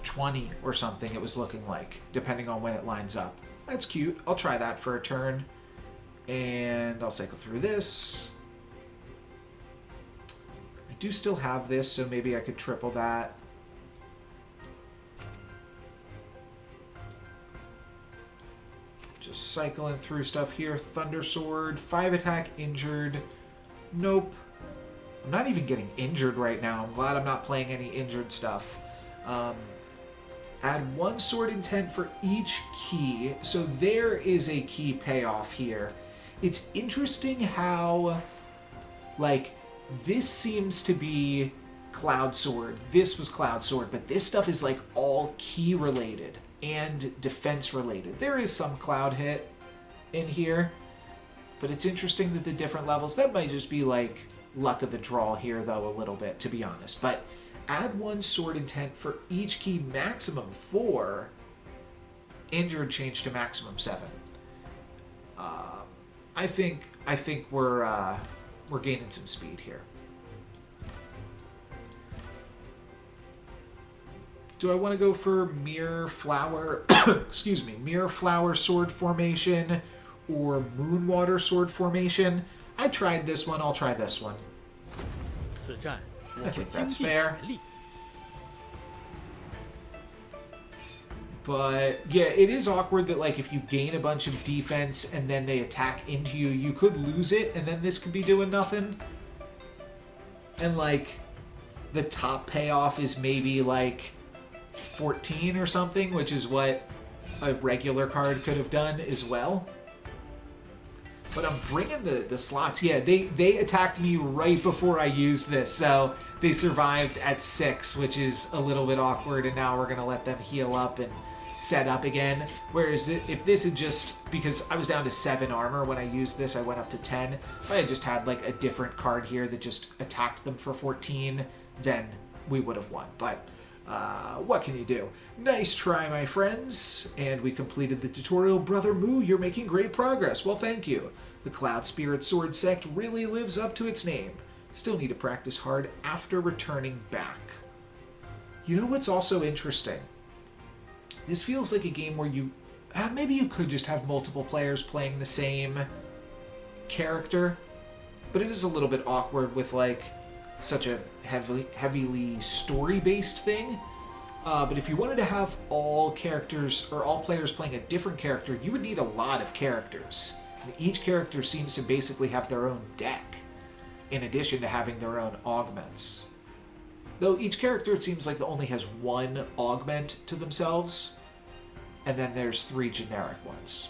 20 or something, it was looking like, depending on when it lines up. That's cute. I'll try that for a turn. And I'll cycle through this. I do still have this, so maybe I could triple that. Just cycling through stuff here. Thunder Sword, 5 attack, injured. Nope. I'm not even getting injured right now. I'm glad I'm not playing any injured stuff. Add 1 sword intent for each key. So there is a key payoff here. It's interesting how, this seems to be Cloud Sword. This was Cloud Sword, but this stuff is all key related and defense related. There is some cloud hit in here, but it's interesting that the different levels, that might just be luck of the draw here though a little bit, to be honest. But add 1 sword intent for each key, maximum 4. Injured change to maximum 7. I think we're gaining some speed here. Do I want to go for Mirror Flower, excuse me, Mirror Flower Sword Formation or Moonwater Sword Formation? I tried this one, I'll try this one. I think that's fair. But yeah, it is awkward that if you gain a bunch of defense and then they attack into you, you could lose it and then this could be doing nothing. And the top payoff is maybe 14 or something, which is what a regular card could have done as well. But I'm bringing the slots. Yeah, they attacked me right before I used this, so they survived at 6, which is a little bit awkward, and now we're going to let them heal up and set up again. Whereas if this had just, because I was down to 7 armor when I used this, I went up to 10. If I had just had a different card here that just attacked them for 14, then we would have won. But what can you do? Nice try, my friends. And we completed the tutorial. Brother Moo, you're making great progress. Well, thank you. The Cloud Spirit Sword Sect really lives up to its name. Still need to practice hard after returning back. You know what's also interesting? This feels like a game where maybe you could just have multiple players playing the same character, but it is a little bit awkward with such a heavily story-based thing. But if you wanted to have all characters or all players playing a different character, you would need a lot of characters. And each character seems to basically have their own deck, in addition to having their own augments. Though each character, it seems only has 1 augment to themselves, and then there's 3 generic ones.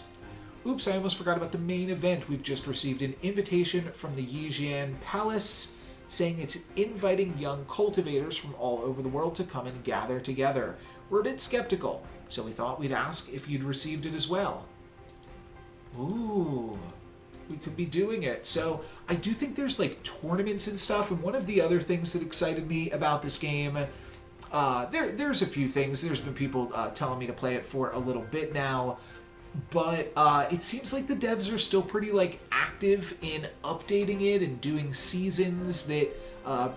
Oops, I almost forgot about the main event. We've just received an invitation from the Xian Palace saying it's inviting young cultivators from all over the world to come and gather together. We're a bit skeptical, so we thought we'd ask if you'd received it as well. Ooh, we could be doing it. So I do think there's tournaments and stuff, and one of the other things that excited me about this game, there's a few things. There's been people telling me to play it for a little bit now, but it seems like the devs are still pretty active in updating it and doing seasons that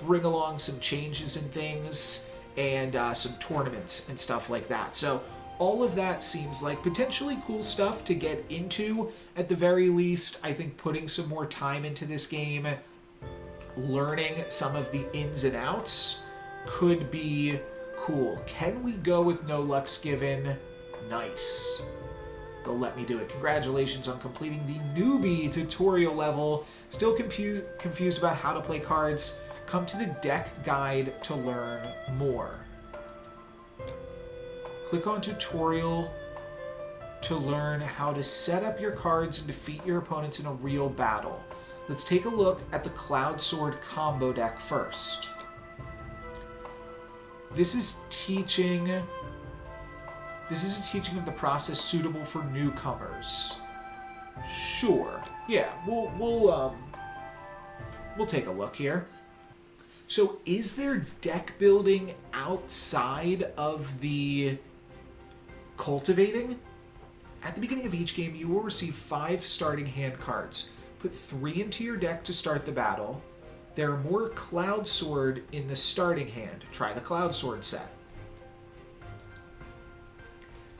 bring along some changes and things, and some tournaments and stuff like that. So all of that seems like potentially cool stuff to get into. At the very least, I think putting some more time into this game, learning some of the ins and outs, could be cool. Can we go with No Luck's Given? Nice. They'll let me do it. Congratulations on completing the newbie tutorial level. Still confused about how to play cards? Come to the deck guide to learn more. Click on tutorial to learn how to set up your cards and defeat your opponents in a real battle. Let's take a look at the Cloud Sword combo deck first. This is a teaching of the process suitable for newcomers. Sure. Yeah, we'll take a look here. So is there deck building outside of the cultivating? At the beginning of each game, you will receive 5 starting hand cards. Put 3 into your deck to start the battle. There are more Cloud Sword in the starting hand. Try the Cloud Sword set.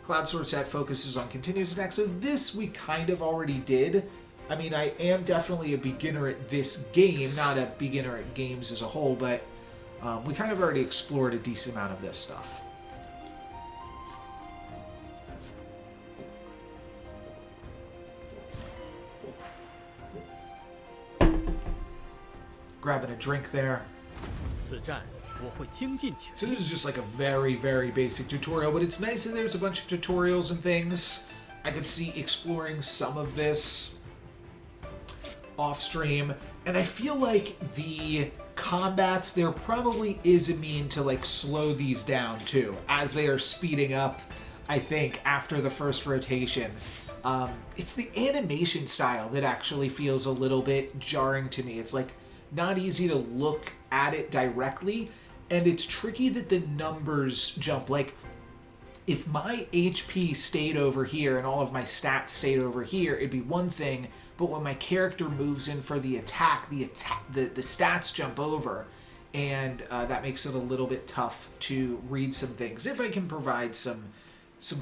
Cloud Sword set focuses on continuous attacks, so this we kind of already did. I mean, I am definitely a beginner at this game, not a beginner at games as a whole, but we kind of already explored a decent amount of this stuff. Grabbing a drink there. So this is just like a very, very basic tutorial, but it's nice that there's a bunch of tutorials and things. I could see exploring some of this off stream, and I feel like the combats, there probably is a mean to like slow these down too, as they are speeding up, I think, after the first rotation. It's the animation style that actually feels a little bit jarring to me. It's like not easy to look at it directly, and it's tricky that the numbers jump. Like, if my HP stayed over here and all of my stats stayed over here, it'd be one thing, but when my character moves in for the attack, the stats jump over, and that makes it a little bit tough to read some things. If I can provide some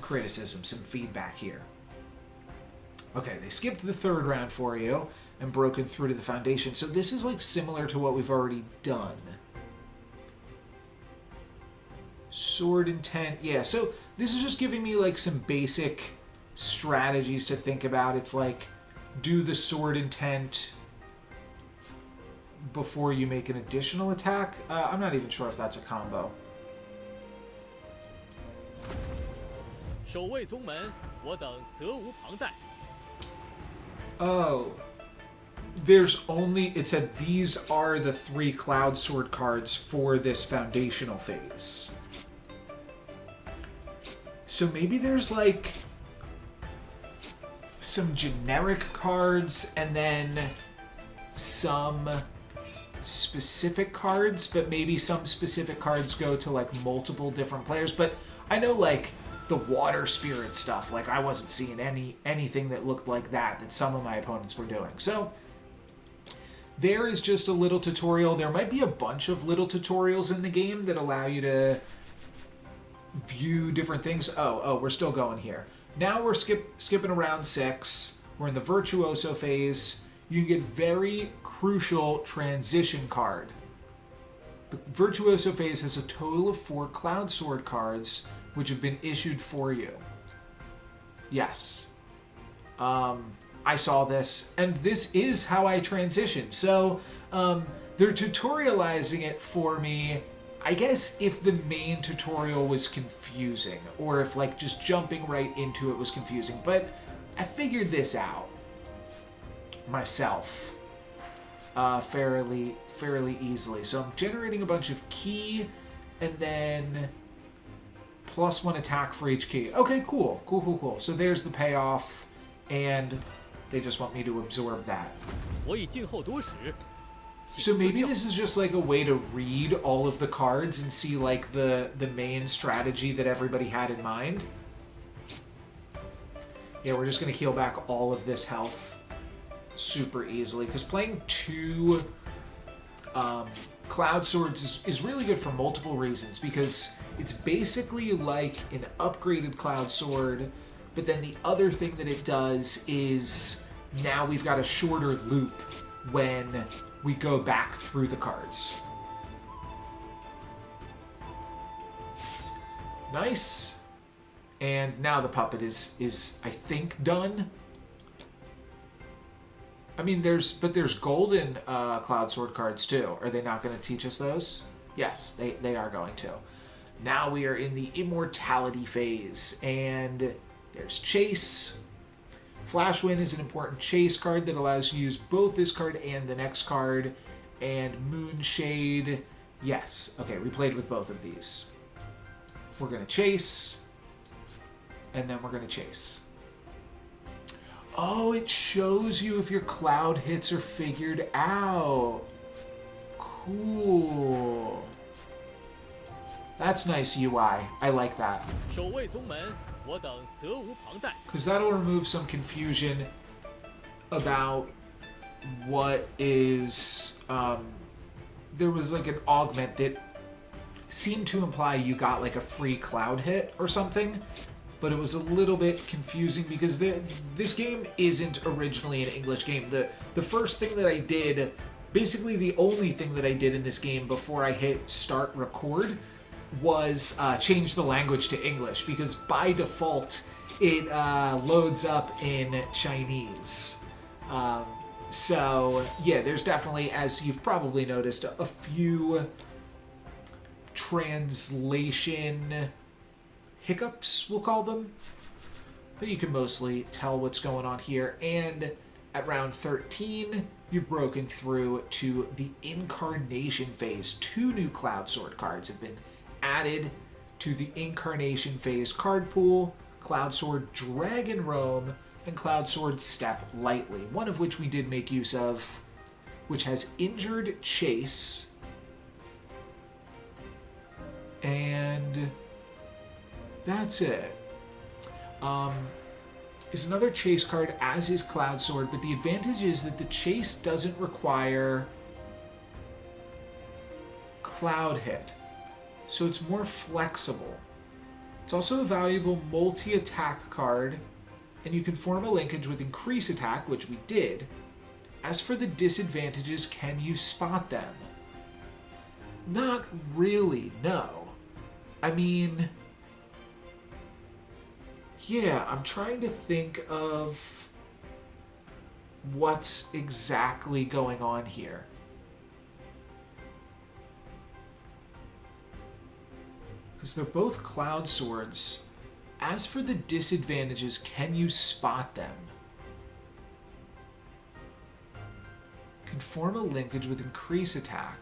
criticism, some feedback here. Okay, they skipped the third round for you and broken through to the foundation. So this is like similar to what we've already done. Sword intent. Yeah, so this is just giving me like some basic strategies to think about. It's like, do the sword intent before you make an additional attack. I'm not even sure if that's a combo. Oh. There's only, it said these are the 3 Cloud Sword cards for this foundational phase. So maybe there's like some generic cards and then some specific cards, but maybe some specific cards go to like multiple different players. But I know like the water spirit stuff, like I wasn't seeing anything that looked like that some of my opponents were doing. So there is just a little tutorial. There might be a bunch of little tutorials in the game that allow you to view different things. Oh, we're still going here. Now we're skipping around 6. We're in the Virtuoso phase. You get very crucial transition card. The Virtuoso phase has a total of 4 Cloud Sword cards, which have been issued for you. Yes. I saw this, and this is how I transition. So they're tutorializing it for me. I guess if the main tutorial was confusing, or if like just jumping right into it was confusing, but I figured this out myself fairly easily. So I'm generating a bunch of ki, and then +1 attack for each key. Okay, cool. So there's the payoff, and they just want me to absorb that. So maybe this is just like a way to read all of the cards and see like the main strategy that everybody had in mind. Yeah, we're just going to heal back all of this health super easily, because playing 2 Cloud Swords is really good for multiple reasons, because it's basically like an upgraded Cloud Sword, but then the other thing that it does is now we've got a shorter loop when we go back through the cards. Nice. And now the puppet is I think done. I mean, there's golden Cloud Sword cards too. Are they not going to teach us those? Yes, they are going to. Now we are in the immortality phase, and there's Chase. Flash Wind is an important chase card that allows you to use both this card and the next card. And Moonshade, yes. Okay, we played with both of these. We're going to chase, and then we're going to chase. Oh, it shows you if your cloud hits are figured out. Cool. That's nice UI. I like that. Because that'll remove some confusion about what is... there was like an augment that seemed to imply you got like a free cloud hit or something, but it was a little bit confusing because this game isn't originally an English game. The first thing that I did, basically the only thing that I did in this game before I hit start record, was change the language to English, because by default it loads up in Chinese. So yeah, there's definitely, as you've probably noticed, a few translation hiccups, we'll call them, but you can mostly tell what's going on here. And at round 13, you've broken through to the Incarnation phase. 2 new Cloud Sword cards have been added to the Incarnation phase card pool: Cloud Sword Dragon Roam and Cloud Sword Step Lightly, one of which we did make use of, which has Injured Chase, and that's it. Is another chase card, as is Cloud Sword, but the advantage is that the chase doesn't require cloud hit, so it's more flexible. It's also a valuable multi-attack card, and you can form a linkage with increase attack, which we did. As for the disadvantages, can you spot them? Not really, no. I mean, yeah, I'm trying to think of what's exactly going on here. Because they're both Cloud Swords. As for the disadvantages, can you spot them? Can form a linkage with increase attack.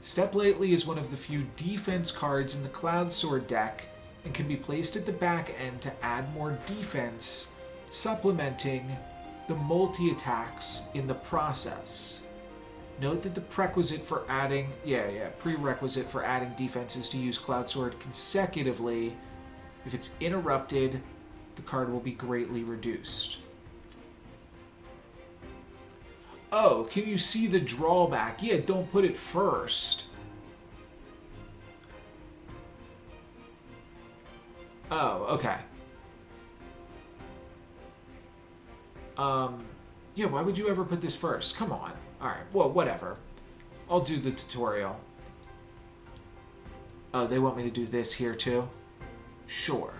Step Lightly is one of the few defense cards in the Cloud Sword deck and can be placed at the back end to add more defense, supplementing the multi-attacks in the process. Note that the prerequisite for adding defense is to use Cloud Sword consecutively. If it's interrupted, the card will be greatly reduced. Oh, can you see the drawback? Yeah, don't put it first. Oh, okay. Yeah, why would you ever put this first? Come on. Alright, well, whatever. I'll do the tutorial. Oh, they want me to do this here too? Sure.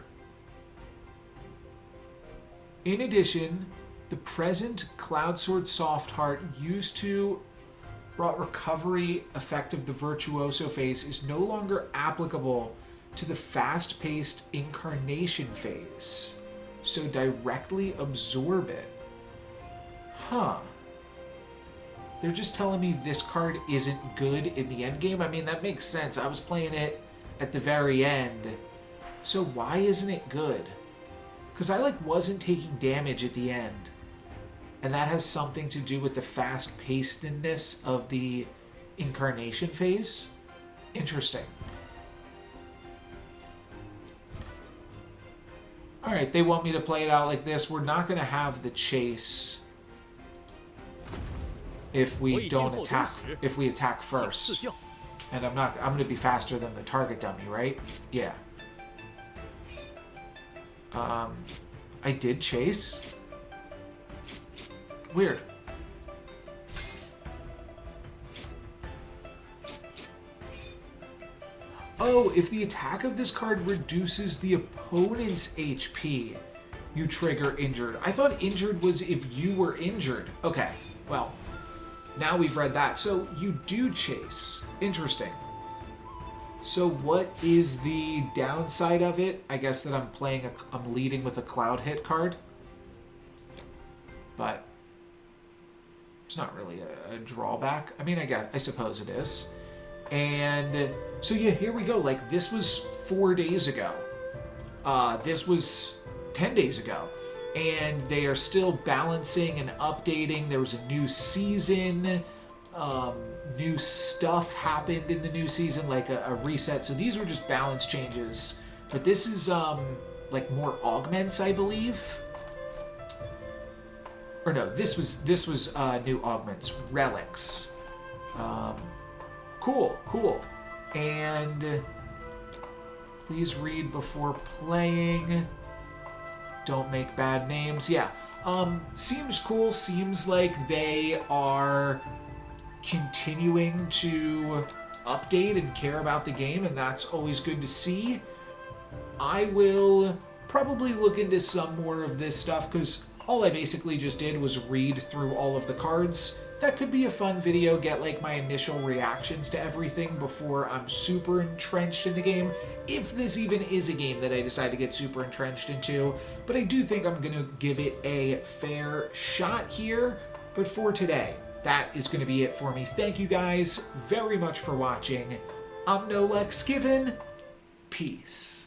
In addition, the present Cloud Sword Soft Heart used to brought recovery effect of the Virtuoso phase is no longer applicable to the fast-paced Incarnation phase, so directly absorb it. Huh. They're just telling me this card isn't good in the endgame? I mean, that makes sense. I was playing it at the very end. So why isn't it good? Because I, wasn't taking damage at the end. And that has something to do with the fast-pacedness of the Incarnation phase? Interesting. Alright, they want me to play it out like this. We're not going to have the chase if we don't attack, if we attack first. And I'm going to be faster than the target dummy, right? Yeah. I did chase. Weird. Oh, if the attack of this card reduces the opponent's HP, you trigger injured. I thought injured was if you were injured. Okay, well, now we've read that. So you do chase. Interesting. So what is the downside of it? I guess that I'm leading with a cloud hit card. But it's not really a drawback. I mean, I suppose it is. And so yeah, here we go. Like, this was 4 days ago. This was 10 days ago. And they are still balancing and updating. There was a new season. New stuff happened in the new season, like a reset. So these were just balance changes. But this is like more augments, I believe. Or no, this was new augments, relics. Cool. And please read before playing. Don't make bad names. Yeah. Seems cool. Seems like they are continuing to update and care about the game, and that's always good to see. I will probably look into some more of this stuff, because all I basically just did was read through all of the cards. That could be a fun video, get like my initial reactions to everything before I'm super entrenched in the game, if this even is a game that I decide to get super entrenched into. But I do think I'm going to give it a fair shot here. But for today, that is going to be it for me. Thank you guys very much for watching. I'm No Lex Given. Peace.